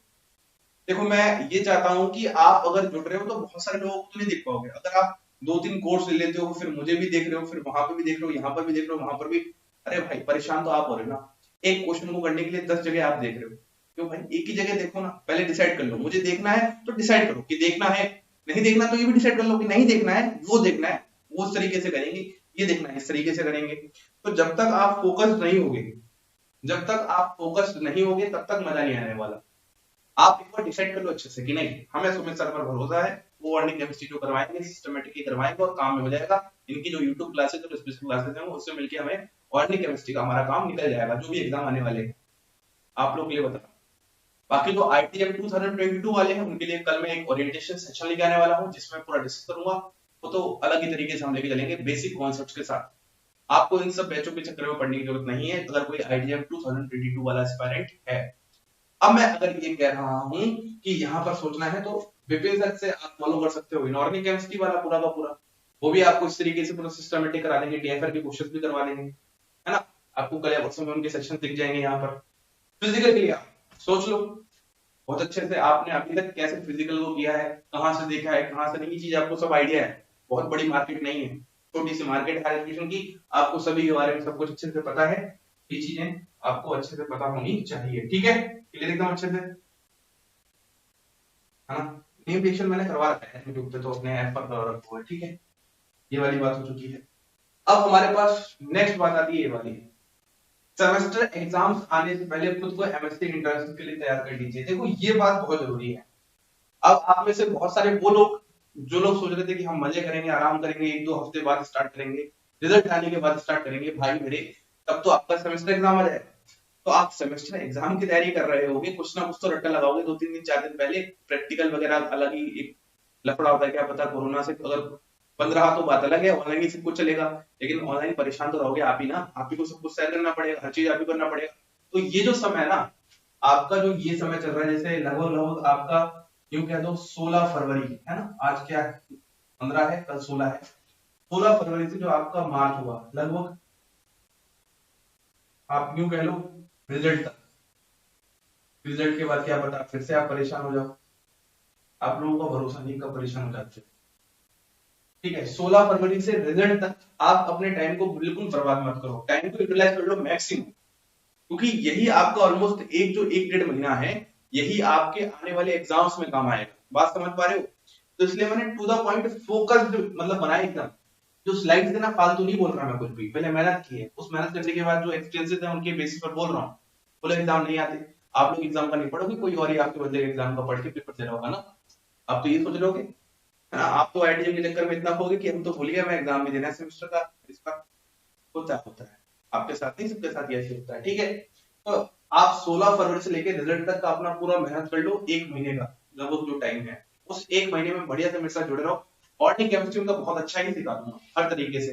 Speaker 1: देखो मैं ये चाहता हूं कि आप अगर जुड़ रहे हो तो बहुत सारे लोगों को तो नहीं देख पाओगे, अगर आप 2-3 कोर्स ले लेते हो, फिर मुझे भी देख रहे हो, फिर वहां पर भी देख रहे हो, यहाँ पर भी देख रहे हो, वहां पर भी, अरे भाई परेशान तो आप हो रहे हो ना। एक क्वेश्चन को करने के लिए 10 जगह आप देख रहे हो, क्यों भाई, एक ही जगह देखो ना, पहले डिसाइड कर लो, मुझे देखना है तो डिसाइड करो कि देखना है, नहीं देखना तो ये भी डिसाइड कर लो कि नहीं देखना है, वो देखना है वो उस तरीके से करेंगे, ये देखना है इस तरीके से करेंगे। तो जब तक आप फोकस नहीं होगे, जब तक आप फोकस नहीं होगे तब तक मजा नहीं आने वाला। आप एक बार डिसाइड कर लो अच्छे से कि नहीं, हमें सुमित सर पर भरोसा है, वो अर्निंग केमिस्ट्री जो करवाएंगे सिस्टमेटिकली करवाएंगे और काम में हो जाएगा। इनकी जो यूट्यूब क्लासेस और स्पेशल क्लासेस हैं उससे मिलकर हमें अर्निंग केमिस्ट्री का हमारा काम निकल जाएगा, जो भी एग्जाम आने वाले हैं आप लोग के लिए बता रहा हूं। बाकी जो आईटीएम 2022 वाले हैं उनके लिए कल मैं एक ओरिएंटेशन सेशन लेके आने वाला हूं, जिसमें पूरा डिस्कस करूंगा। वो तो अलग ही तरीके से हम लेके चलेंगे बेसिक कॉन्सेप्ट्स के साथ। आपको इन सब बैचों के चक्कर में पढ़ने की जरूरत नहीं है अगर कोई आईटीएम 2022 वाला एस्पायरेंट है। अब मैं अगर ये कह रहा हूं कि यहाँ पर सोचना है, तो विपिन सर से आप फॉलो कर सकते हो इनऑर्गेनिक केमिस्ट्री वाला पूरा का पूरा, वो भी आपको इस तरीके से पूरा सिस्टमेटिक करा देंगे, टीएफआर के क्वेश्चंस भी करवा देंगे, है ना। आपको कल या परसों में उनके सेक्शन दिख जाएंगे। यहाँ पर फिजिकल के लिए आप सोच लो बहुत अच्छे से, आपने अभी तक कैसे फिजिकल को किया है, कहाँ से देखा है, कहाँ से नहीं, चीज आपको सब आइडिया है। बहुत बड़ी मार्केट नहीं है, छोटी सी मार्केट है एजुकेशन की, आपको सभी के बारे में सब कुछ अच्छे से पता है। ये चीजें आपको अच्छे से पता होनी चाहिए, ठीक है, क्लियर एकदम अच्छे से, है ना। नेम डिक्शन मैंने करवा रखा है यूट्यूब पे, तो अपने ऐप पर करवा रखा है, ठीक है। ये वाली बात हो चुकी है। अब हमारे पास नेक्स्ट बात आती है ये वाली, सेमेस्टर एग्जाम्स आने से पहले खुद को एमएससी इंटर्नशिप के लिए तैयार कर लीजिए। देखो ये बात बहुत जरूरी है। अब आप में से बहुत सारे वो लोग जो लोग सोच रहे थे कि हम मजे करेंगे, आराम करेंगे, 1-2 हफ्ते बाद स्टार्ट करेंगे, रिजल्ट आने के बाद स्टार्ट करेंगे, भाई मेरे तब तो आपका सेमेस्टर एग्जाम आ जाएगा। तो आप सेमेस्टर एग्जाम की तैयारी कर रहे होगे, कुछ ना कुछ तो रट्टा लगाओगे 2-3 दिन 4 दिन पहले, प्रैक्टिकल वगैरह अलग ही एक लफड़ा होता है, क्या पता कोरोना से अगर 15 तो बात अलग है, ऑनलाइन ही सब कुछ चलेगा, लेकिन ऑनलाइन परेशान तो रहोगे आप ही ना, आप ही को सब कुछ शेयर करना पड़ेगा, हर चीज आप ही करना पड़ेगा। तो ये जो समय है ना आपका, जो ये समय चल रहा है, जैसे लगभग लगभग आपका यूं कह दो 16 फरवरी है ना, आज क्या है 15 है, कल 16 है, 16 फरवरी से जो आपका मार्च हुआ लगभग, आप यूं कह लो रिजल्ट तक, रिजल्ट के बाद क्या पता फिर से आप परेशान हो जाओ, आप लोगों का भरोसा नहीं, कब परेशान हो जाते, ठीक है। 16 फरवरी से रिजल्ट तक आप अपने टाइम को बिल्कुल बर्बाद मत करो, टाइम को यूटिलाइज कर लो मैक्सिमम, क्योंकि यही आपका ऑलमोस्ट एक जो 1-1.5 महीना है, यही आपके आने वाले एग्जाम्स में काम आएगा। बात समझ पा रहे हो? तो इसलिए मैंने टू द पॉइंट फोकस्ड मतलब बनाया एकदम, जो स्लाइड्स है ना, फालतू नहीं बोल रहा मैं कुछ भी, पहले मेहनत की है, उस मेहनत करने के बाद जो एक्सपीरियंसेस है उनके बेसिस पर बोल रहा हूँ। बोले एग्जाम नहीं आते, आप लोग एग्जाम का नहीं पढ़ोगे, कोई और ही आपके बदले एग्जाम का पढ़ के पेपर दे रहा होगा ना, आप तो ये सोच रहे होगे। हाँ, आप तो आईटीएम के चक्कर में इतना खोगे कि हम तो भूल गए मैं एग्जाम में देना है सेमेस्टर का इसका। होता है आपके साथ नहीं, सबके साथ ऐसे होता है, ठीक है। तो आप 16 फरवरी से लेकर रिजल्ट तक का अपना पूरा मेहनत कर लो, एक महीने का लगभग जो टाइम है, उस एक महीने में बढ़िया से मेरे साथ जुड़े रहो। ऑर्गेनिक केमिस्ट्री में तो बहुत अच्छा ही सिखा दूंगा हर तरीके से।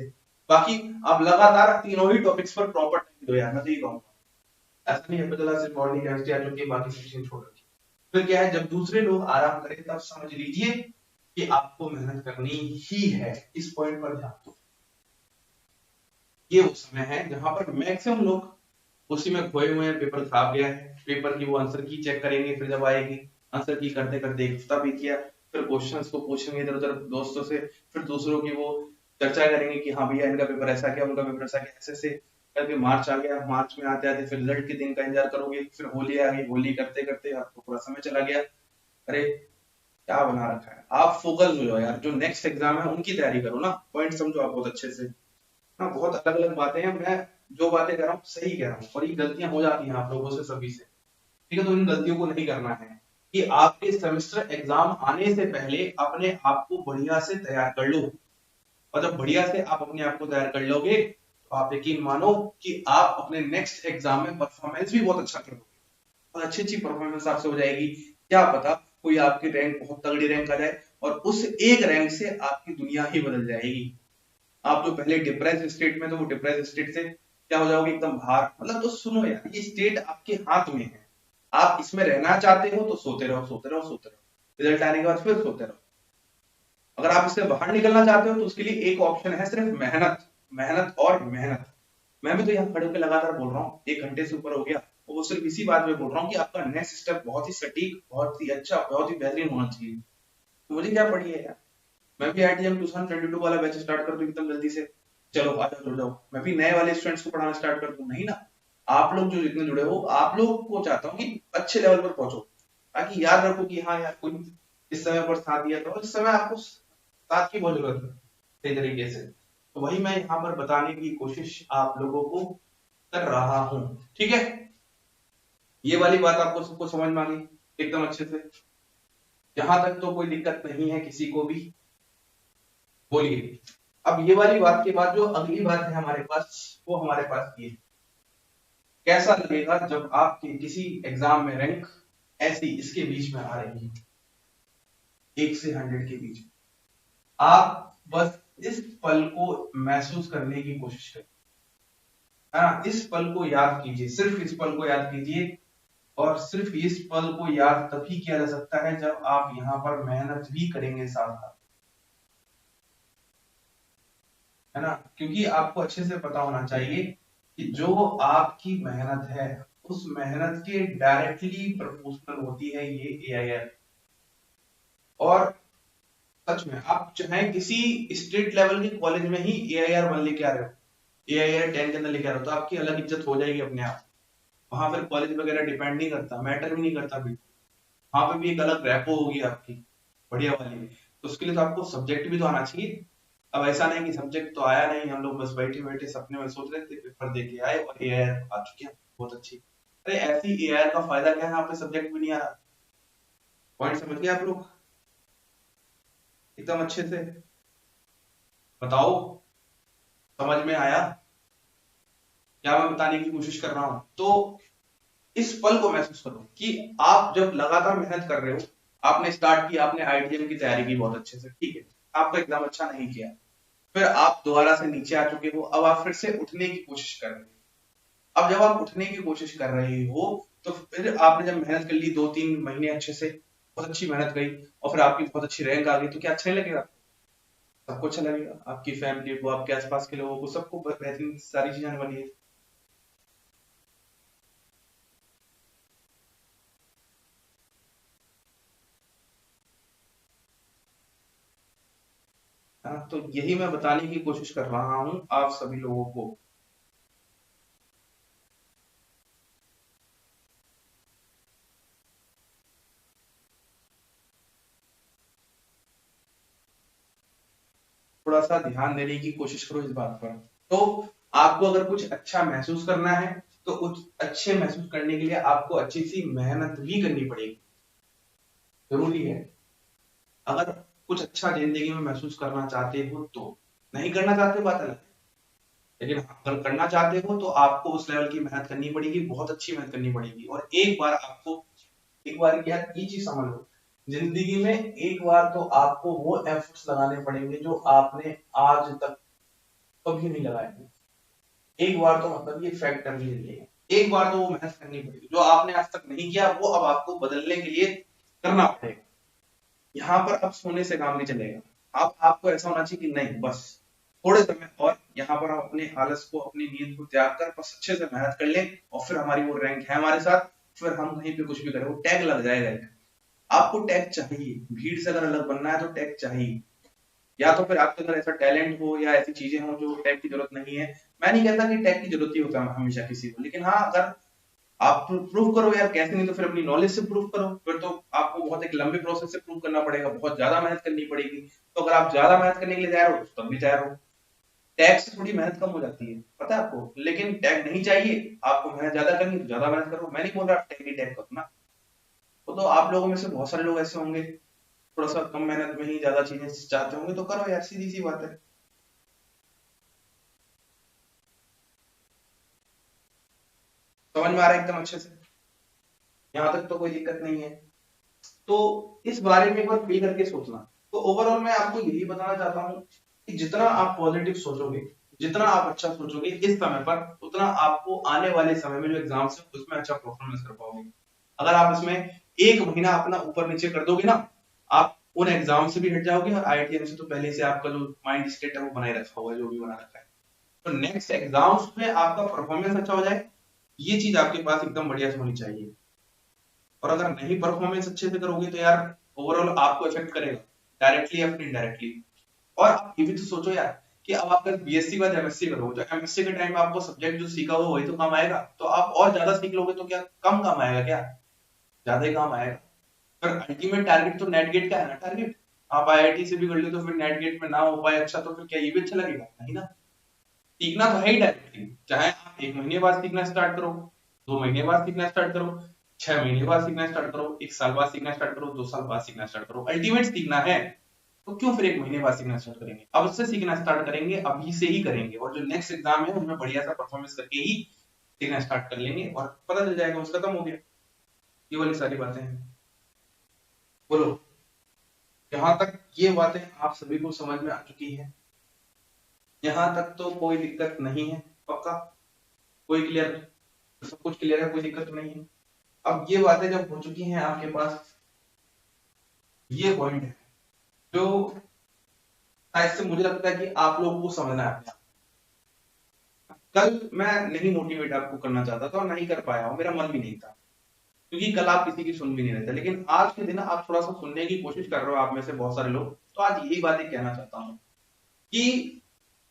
Speaker 1: बाकी आप लगातार तीनों ही टॉपिक्स पर प्रॉपर टाइम दो यार, मैं तो ये कहूंगा। ऐसा नहीं है पता सिर्फ ऑर्गेनिक केमिस्ट्री आ चुकी है बाकी सेक्शन छोड़ रखी। फिर क्या है, जब दूसरे लोग आराम करें तब समझ लीजिए कि आपको मेहनत करनी ही है, इस पॉइंट पर ध्यान दो। ये वो समय है जहां पर मैक्सिमम लोग उसी में खोए हुए हैं, पेपर खराब गया है, पेपर की वो आंसर की चेक करेंगे, फिर जब आएगी आंसर की करते करते एक हफ्ता बीत गया, फिर क्वेश्चंस को पूछेंगे इधर उधर दोस्तों से, फिर दूसरों की वो चर्चा करेंगे कि हाँ भैया इनका पेपर ऐसा गया, उनका पेपर ऐसा गया, ऐसे से करके मार्च आ गया, मार्च में आते आते फिर रिजल्ट के दिन का इंतजार करोगे, फिर होली आ गई, होली करते करते आपको पूरा समय चला गया। अरे क्या बना रखा है, आप फोकस हो जाओ यार, जो नेक्स्ट एग्जाम है उनकी तैयारी करो ना, पॉइंट समझो आप बहुत अच्छे से। हाँ, बहुत अलग अलग बातें हैं, मैं जो बातें कर रहा हूँ सही कह रहा हूँ, और ये गलतियां हो जाती हैं आप लोगों से सभी से, ठीक है। तो इन गलतियों को नहीं करना है, कि आपके सेमेस्टर एग्जाम आने से पहले अपने आप को बढ़िया से तैयार कर लो, और जब बढ़िया से आप अपने आप को तैयार कर लोगे तो आप यकीन मानो कि आप अपने नेक्स्ट एग्जाम में परफॉर्मेंस भी बहुत अच्छा करोगे, और अच्छी अच्छी परफॉर्मेंस आपसे हो जाएगी। क्या पता कोई आपकी रैंक बहुत तगड़ी रैंक आ जाए, और उस एक रैंक से आपकी दुनिया ही बदल जाएगी। आप जो पहले डिप्रेस स्टेट में, तो वो डिप्रेस स्टेट से क्या हो जाओगे, एकदम बाहर। मतलब तो सुनो यार, ये स्टेट आपके हाथ में है, आप इसमें रहना चाहते हो तो सोते रहो सोते रहो सोते रहो, रिजल्ट आने के बाद फिर सोते रहो। अगर आप इससे बाहर निकलना चाहते हो तो उसके लिए एक ऑप्शन है, सिर्फ मेहनत, मेहनत और मेहनत। मैं भी तो यहाँ खड़े होकर लगातार बोल रहा हूँ, 1 घंटे से ऊपर हो गया, और वो सिर्फ इसी बात में बोल रहा हूँ कि आपका नेक्स्ट स्टेप बहुत ही सटीक, बहुत ही अच्छा, बहुत ही बेहतरीन होना चाहिए। तो मुझे क्या पड़ी है यार, मैं भी आईटीएम 2022 वाला बैच स्टार्ट कर दूं एकदम जल्दी से, चलो आ जाओ जुड़ जाओ, मैं भी नए वाले स्टूडेंट्स को पढ़ाना स्टार्ट कर दूं, नहीं ना। आप लोग जो जितने जुड़े हो, आप लोग को चाहता हूँ कि अच्छे लेवल पर पहुंचो, ताकि याद रखो कि हाँ यार कोई इस समय पर साथ दिया था, और इस समय आपको साथ की बहुत जरूरत है सही तरीके से। तो वही मैं यहाँ पर बताने की कोशिश आप लोगों को कर रहा हूँ, ठीक है। ये वाली बात आपको सबको समझ में आ गई एकदम अच्छे से, यहाँ तक तो कोई दिक्कत नहीं है किसी को भी, बोलिए। अब ये वाली बात के बाद जो अगली बात है हमारे पास, वो हमारे पास ये, कैसा लगेगा जब आपके किसी एग्जाम में रैंक ऐसी इसके बीच में आ रही है, 1 से 100 के बीच। आप बस इस पल को महसूस करने की कोशिश करें, हाँ, इस पल को याद कीजिए, सिर्फ इस पल को याद कीजिए। और सिर्फ इस पल को याद तभी किया जा सकता है जब आप यहाँ पर मेहनत भी करेंगे साथ साथ, है ना। क्योंकि आपको अच्छे से पता होना चाहिए कि जो आपकी मेहनत है, उस मेहनत के डायरेक्टली प्रोपोर्शनल होती है ये एआईआर। और सच में आप चाहे किसी स्टेट लेवल के कॉलेज में ही एआईआर 1 लेके आ रहे हो, एआईआर 10 के अंदर लेके आ रहे हो, तो आपकी अलग इज्जत हो जाएगी अपने आप। वहां फिर कॉलेज वगैरह डिपेंड नहीं करता, मैटर भी नहीं करता भी, वहां पे भी एक अलग रैपो होगी आपकी, बढ़िया वाली। तो उसके लिए तो आपको सब्जेक्ट भी तो आना चाहिए। अब ऐसा नहीं कि सब्जेक्ट तो आया नहीं, हम लोग बस बैठे बैठे सपने में सोच रहे थे, पेपर दे के आए और एआईआर आ चुके हैं, बहुत अच्छी। अरे ऐसी एआईआर का फायदा क्या है, यहाँ पे सब्जेक्ट भी नहीं आ रहा। पॉइंट समझ गए आप लोग एकदम अच्छे से, बताओ समझ में आया क्या मैं बताने की कोशिश कर रहा हूं। तो इस पल को महसूस करो कि आप जब लगातार मेहनत कर रहे हो, आपने स्टार्ट किया, आपने आईटीएम की तैयारी की बहुत अच्छे से, ठीक है, आपका एग्जाम अच्छा नहीं किया, फिर आप दोबारा से नीचे आ चुके हो, अब आप फिर से उठने की कोशिश कर रहे हो। अब जब आप उठने की कोशिश कर रहे हो, तो फिर आपने जब मेहनत कर ली 2-3 महीने अच्छे से, बहुत अच्छी मेहनत गई, और फिर आपकी बहुत अच्छी रैंक आ गई, तो क्या अच्छा नहीं लगेगा? सबको अच्छा लगेगा, आपकी फैमिली को, आपके आसपास के लोगों को, सबको बेहतरीन सारी चीजें आने वाली है। हाँ, तो यही मैं बताने की कोशिश कर रहा हूँ आप सभी लोगों को। थोड़ा सा ध्यान देने की कोशिश करो इस बात पर। तो आपको अगर कुछ अच्छा महसूस करना है तो कुछ अच्छे महसूस करने के लिए आपको अच्छी सी मेहनत भी करनी पड़ेगी, जरूरी है। अगर कुछ अच्छा जिंदगी में महसूस करना चाहते हो तो, नहीं करना चाहते हो बात अलग है, लेकिन अगर करना चाहते हो तो आपको उस लेवल की मेहनत करनी पड़ेगी, बहुत अच्छी मेहनत करनी पड़ेगी। और एक बार आपको, एक बार क्या ये चीज समझ लो, जिंदगी में एक बार तो आपको वो एफर्ट्स लगाने पड़ेंगे जो आपने आज तक कभी नहीं लगाए हैं। एक बार तो मतलब ये फैक्ट कर लीजिए, एक बार तो वो मेहनत करनी पड़ेगी जो आपने आज तक नहीं किया, वो अब आपको बदलने के लिए करना पड़ेगा। यहाँ पर अब सोने से काम नहीं चलेगा। अब आपको ऐसा होना चाहिए कि नहीं, बस थोड़े समय और यहाँ पर हम अपने आलस को, अपनी नींद को त्याग कर बस अच्छे से मेहनत कर लें, और फिर हमारी वो रैंक है हमारे साथ, फिर हम कहीं पे कुछ भी करें, वो टैग लग जाएगा एक। आपको टैग चाहिए, भीड़ से अगर अलग बनना है तो टैग चाहिए। या तो फिर आपके अंदर ऐसा टैलेंट हो या ऐसी चीजें हो जो टैग की जरूरत नहीं है। मैं नहीं कहता कि टैग की जरूरत ही होता है हमेशा किसी को, लेकिन हाँ, अगर आप प्रूव करो यार, कैसे नहीं तो फिर अपनी नॉलेज से प्रूव करो। फिर तो आपको बहुत एक लंबे प्रोसेस से प्रूव करना पड़ेगा, बहुत ज्यादा मेहनत करनी पड़ेगी। तो अगर आप ज्यादा मेहनत करने के लिए तैयार हो तो तब भी तैयार हो। टैग से थोड़ी मेहनत कम हो जाती है, पता है आपको, लेकिन टैग नहीं चाहिए आपको, मेहनत ज्यादा करनी तो ज्यादा मेहनत करो। मैं नहीं बोल रहा आप टैग ही टैग करो ना। वो तो आप लोगों में से बहुत सारे लोग ऐसे होंगे, थोड़ा सा कम मेहनत में ही ज्यादा चीजें चाहते होंगे, तो करो यार, सीधी सी बात है। समझ में आ रहा है एकदम अच्छे से, यहाँ तक तो कोई दिक्कत नहीं है। तो इस बारे में एक बार फील करके सोचना। तो ओवरऑल मैं आपको यही बताना चाहता हूँ कि जितना आप पॉजिटिव सोचोगे, जितना आप अच्छा सोचोगे इस समय पर, उतना आपको आने वाले समय में जो एग्जाम्स है उसमें अच्छा परफॉर्मेंस कर पाओगे। अगर आप इसमें एक महीना अपना ऊपर नीचे कर दोगे ना, आप उन एग्जाम से भी हट जाओगे, और आईआईटीएम से तो पहले से आपका जो माइंड स्टेट है वो बनाए रखा हुआ है, जो भी बना रखा है। तो नेक्स्ट एग्जाम्स में आपका परफॉर्मेंस अच्छा हो जाए, ये चीज आपके पास एकदम बढ़िया से होनी चाहिए। और अगर नहीं परफॉर्मेंस अच्छे से करोगे तो यार ओवरऑल आपको इफेक्ट करेगा, डायरेक्टली या फिर इनडायरेक्टली। और आप ये भी तो सोचो यार कि अब आप अगर बीएससी के बाद एमएससी करोगे तो एमएससी के टाइम आपको सब्जेक्ट जो सीखा हो वही तो काम आएगा, तो आप और ज्यादा सीख लोगे तो क्या कम काम आएगा, क्या ज्यादा ही काम आएगा। पर अल्टीमेट टारगेट तो नेट गेट का है ना, टारगेट। आप आईआईटी से भी कर ले तो फिर नेट गेट में ना हो पाए अच्छा, तो फिर क्या ये भी अच्छा लगेगा, नहीं ना। सीखना तो है ही डायरेक्टली, चाहे आप 1 महीने बाद सीखना स्टार्ट करो, 2 महीने बाद सीखना स्टार्ट करो, 6 महीने बाद सीखना स्टार्ट करो, 1 साल बाद सीखना स्टार्ट करो, 2 साल बाद सीखना स्टार्ट करो, अल्टीमेट सीखना है। तो क्यों फिर 1 महीने बाद सीखना स्टार्ट करेंगे, अब से सीखना स्टार्ट करेंगे, अभी से ही करेंगे, और जो नेक्स्ट एग्जाम है उनमें बढ़िया सा परफॉर्मेंस करके ही सीखना स्टार्ट कर लेंगे, और पता चल जाएगा बस खत्म हो गया। ये वाली सारी बातें हैं। बोलो, यहाँ तक ये बातें आप सभी को समझ में आ चुकी है? यहाँ तक तो कोई दिक्कत नहीं है, पक्का? कोई क्लियर, सब कुछ क्लियर है, कोई दिक्कत नहीं है। अब ये बातें जब हो चुकी हैं आपके पास, ये पॉइंट है जो शायद से मुझे लगता है कि आप लोगों को समझना है अपने आप। कल मैं नहीं मोटिवेट आपको करना चाहता था और नहीं कर पाया हूं, मेरा मन भी नहीं था, क्योंकि कल आप किसी की सुन भी नहीं रहे थे, लेकिन आज के दिन आप थोड़ा सा सुनने की कोशिश कर रहे हो, आप में से बहुत सारे लोग, तो आज यही बातें कहना चाहता हूँ कि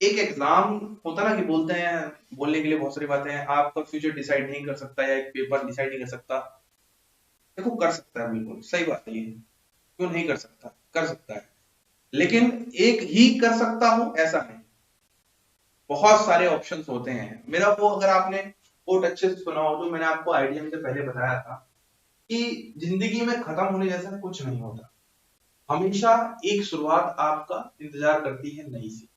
Speaker 1: एक एग्जाम होता ना, कि बोलते हैं, बोलने के लिए बहुत सारी बातें हैं, आपका फ्यूचर डिसाइड नहीं कर सकता, या एक पेपर डिसाइड नहीं कर सकता। देखो, कर सकता है, बिल्कुल सही बात है ये, क्यों नहीं कर सकता, कर सकता है, लेकिन एक ही कर सकता हूं ऐसा नहीं, बहुत सारे ऑप्शंस होते हैं। मेरा वो, अगर आपने कोट अच्छे से सुना हो, जो मैंने आपको आईडीएम से पहले बताया था, कि जिंदगी में खत्म होने जैसा कुछ नहीं होता, हमेशा एक शुरुआत आपका इंतजार करती है नई सी,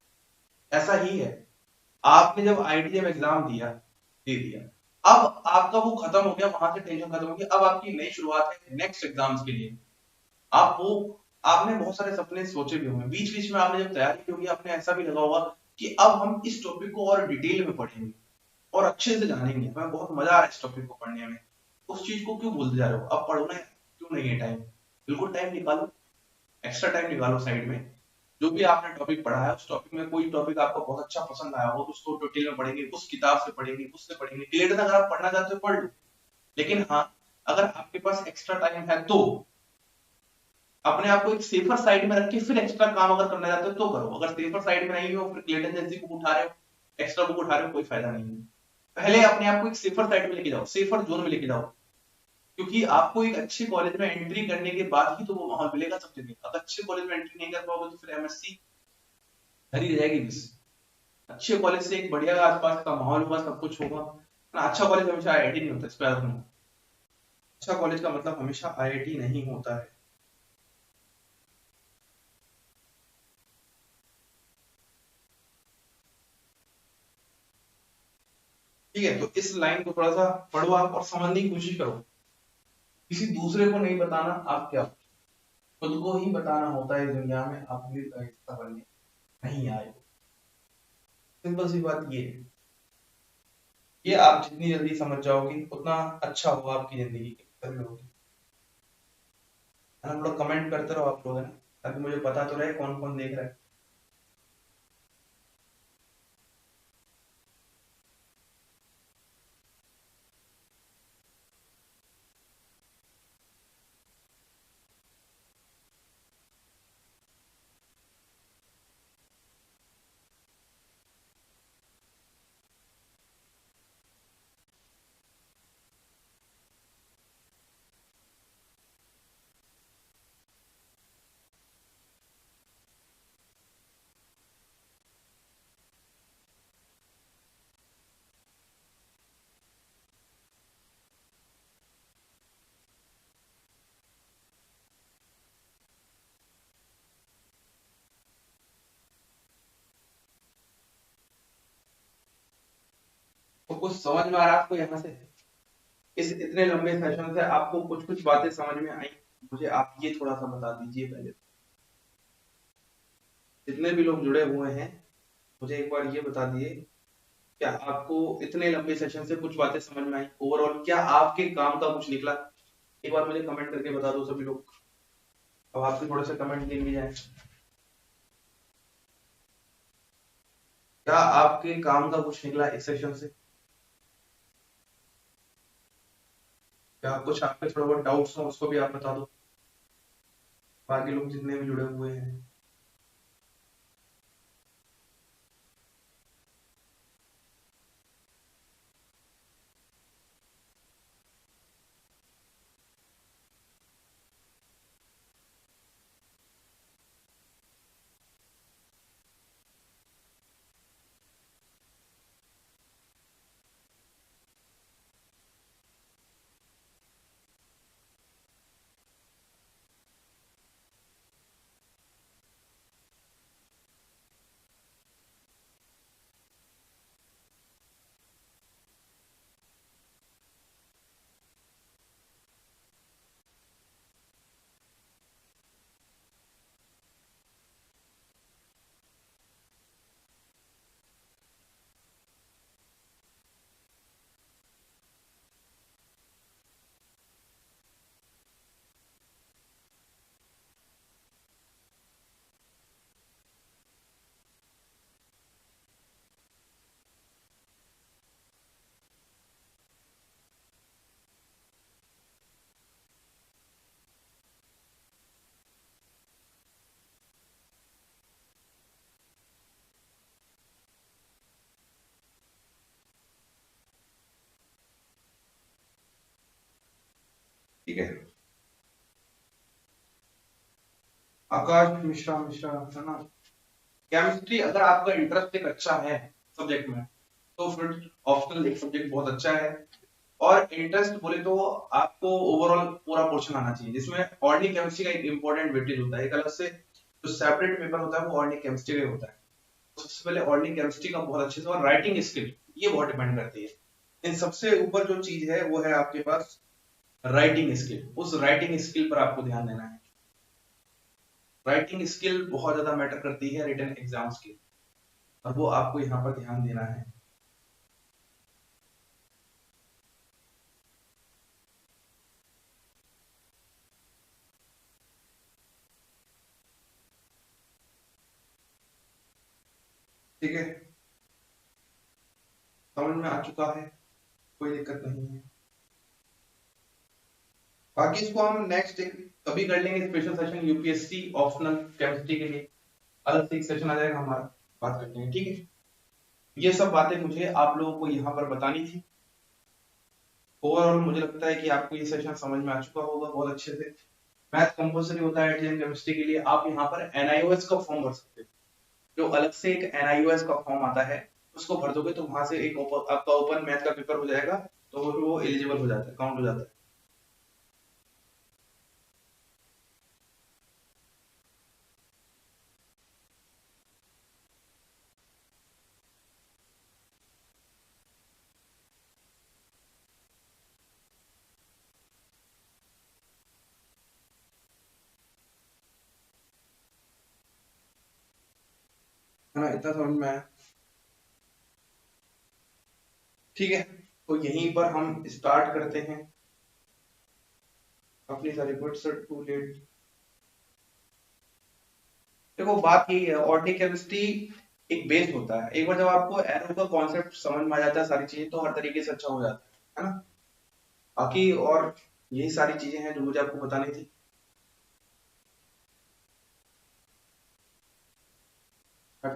Speaker 1: ऐसा ही है। आपने जब आईडीएम एग्जाम दिया, दे दिया, अब आपका वो खत्म हो गया, वहां से टेंशन खत्म हो गया, अब आपकी नई शुरुआत है नेक्स्ट एग्जाम्स के लिए। आप वो, आपने बहुत सारे सपने सोचे भी होंगे, बीच बीच में आपने जब तैयारी की होगी, आपने ऐसा भी लगा होगा कि अब हम इस टॉपिक को और डिटेल में पढ़ेंगे और अच्छे से जानेंगे, हमें बहुत मजा आ रहा है इस टॉपिक को पढ़ने में। उस चीज को क्यों भूलते जा रहे हो, अब पढ़ो ना, क्यों नहीं है टाइम, बिल्कुल टाइम निकालो, एक्स्ट्रा टाइम निकालो साइड में। जो भी आपने टॉपिक पढ़ा है, उस टॉपिक में कोई टॉपिक आपको बहुत अच्छा पसंद आया हो तो उसको डिटेल में पढ़ेंगे, उस किताब से पढ़ेंगे, उससे पढ़ेंगे, रिलेटेड अगर आप पढ़ना चाहते हो पढ़ लो। लेकिन हाँ, अगर आपके पास एक्स्ट्रा टाइम है तो अपने आप को एक सेफर साइड में रख के फिर एक्स्ट्रा काम अगर करना चाहते हो तो करो। अगर सेफर साइड में नहीं हो, फिर क्लेटन जैसी बुक उठा रहे हो, एक्स्ट्रा बुक उठा रहे हो, कोई फायदा नहीं है। पहले अपने आप को एक सेफर साइड में लेके जाओ, सेफर जोन में लेके जाओ, क्योंकि आपको एक अच्छे कॉलेज में एंट्री करने के बाद ही तो वो माहौल मिलेगा सब जगह। अगर अच्छे कॉलेज में एंट्री नहीं कर पाओगे तो फिर एमएससी धरी रहेगी मिस। अच्छे कॉलेज से एक बढ़िया आसपास का माहौल होगा, सब कुछ होगा ना। अच्छा कॉलेज हमेशा आईआईटी नहीं होता, इस पे याद रखना। अच्छा कॉलेज का मतलब हमेशा आईआईटी नहीं होता है। ठीक है, तो इस लाइन को थोड़ा सा पढ़ो आप और समझने की कोशिश करो। किसी दूसरे को नहीं बताना आप क्या, खुद को ही बताना होता है। इस दुनिया में आप भी का हिस्सा बनने नहीं आए हो। सिंपल सी बात ये है। ये आप जितनी जल्दी समझ जाओगे उतना अच्छा होगा आपकी जिंदगी के सभी लोगों की। है ना, थोड़ा कमेंट करते रहो आप लोग, है ना, ताकि मुझे पता तो रहे कौन कौन देख रहा है। तो कुछ समझ में आ रहा है आपको यहाँ से? इस इतने लंबे सेशन से आपको कुछ कुछ बातें समझ में आई? मुझे आप ये थोड़ा सा बता दीजिए पहले। जितने भी लोग जुड़े हुए हैं, मुझे एक बार ये बता दिए, क्या आपको इतने लंबे सेशन से कुछ बातें समझ में आई? ओवरऑल क्या आपके काम का कुछ निकला? एक बार मुझे कमेंट करके बता दो सभी लोग। अब आपके थोड़े से कमेंट देख भी जाए। क्या आपके काम का कुछ निकला इस सेशन से? क्या कुछ आपके थोड़े बहुत डाउट्स हो उसको भी आप बता दो, बाकी लोग जितने भी जुड़े हुए हैं। ठीक है, आकाश मिश्रा मिश्रा है ना। केमिस्ट्री अगर आपका इंटरेस्ट एक अच्छा है सब्जेक्ट में, तो फिर ऑप्शनल एक सब्जेक्ट बहुत अच्छा है। और इंटरेस्ट बोले तो आपको ओवरऑल पूरा पोर्शन आना चाहिए, जिसमें ऑर्गेनिक केमिस्ट्री का एक इंपॉर्टेंट वेटेज होता है। एक अलग से जो सेपरेट पेपर होता है वो ऑर्गेनिक केमिस्ट्री का होता है। तो सबसे पहले ऑर्गेनिक केमिस्ट्री का बहुत अच्छे से, और राइटिंग स्किल ये बहुत डिपेंड करती है। इन सबसे ऊपर जो चीज है वो है आपके पास राइटिंग स्किल। उस राइटिंग स्किल पर आपको ध्यान देना है। राइटिंग स्किल बहुत ज्यादा मैटर करती है रिटन एग्जाम्स की, और वो आपको यहाँ पर ध्यान देना है। ठीक है, समझ में आ चुका है, कोई दिक्कत नहीं है। बाकी इसको हम नेक्स्ट कभी कर लेंगे special session UPSC optional chemistry के लिए, अलग से एक सेशन आ जाएगा हमारा, बात करते हैं। ठीक है, ये सब बातें मुझे आप लोगों को यहाँ पर बतानी थी। ओवरऑल मुझे लगता है कि आपको ये सेशन समझ में आ चुका होगा बहुत अच्छे से। मैथ कंपलसरी होता है केमिस्ट्री के लिए। आप यहाँ पर एनआईओएस का फॉर्म भर सकते हो, जो अलग से एक NIOS का फॉर्म आता है, उसको भर दोगे तो वहां से एक आपका ओपन मैथ का पेपर हो जाएगा, तो वो एलिजिबल हो जाता है, काउंट हो जाता है। है ना, इतना समझ में आया? ठीक है, तो यहीं पर हम स्टार्ट करते हैं अपनी सारी बट्स टू लेट। देखो बात यही है, ऑर्गेनिक केमिस्ट्री एक बेस होता है, एक बार जब आपको एरो का कॉन्सेप्ट समझ में आ जाता है, सारी चीजें तो हर तरीके से अच्छा हो जाता है ना। बाकी और यही सारी चीजें हैं जो मुझे आपको बतानी थी।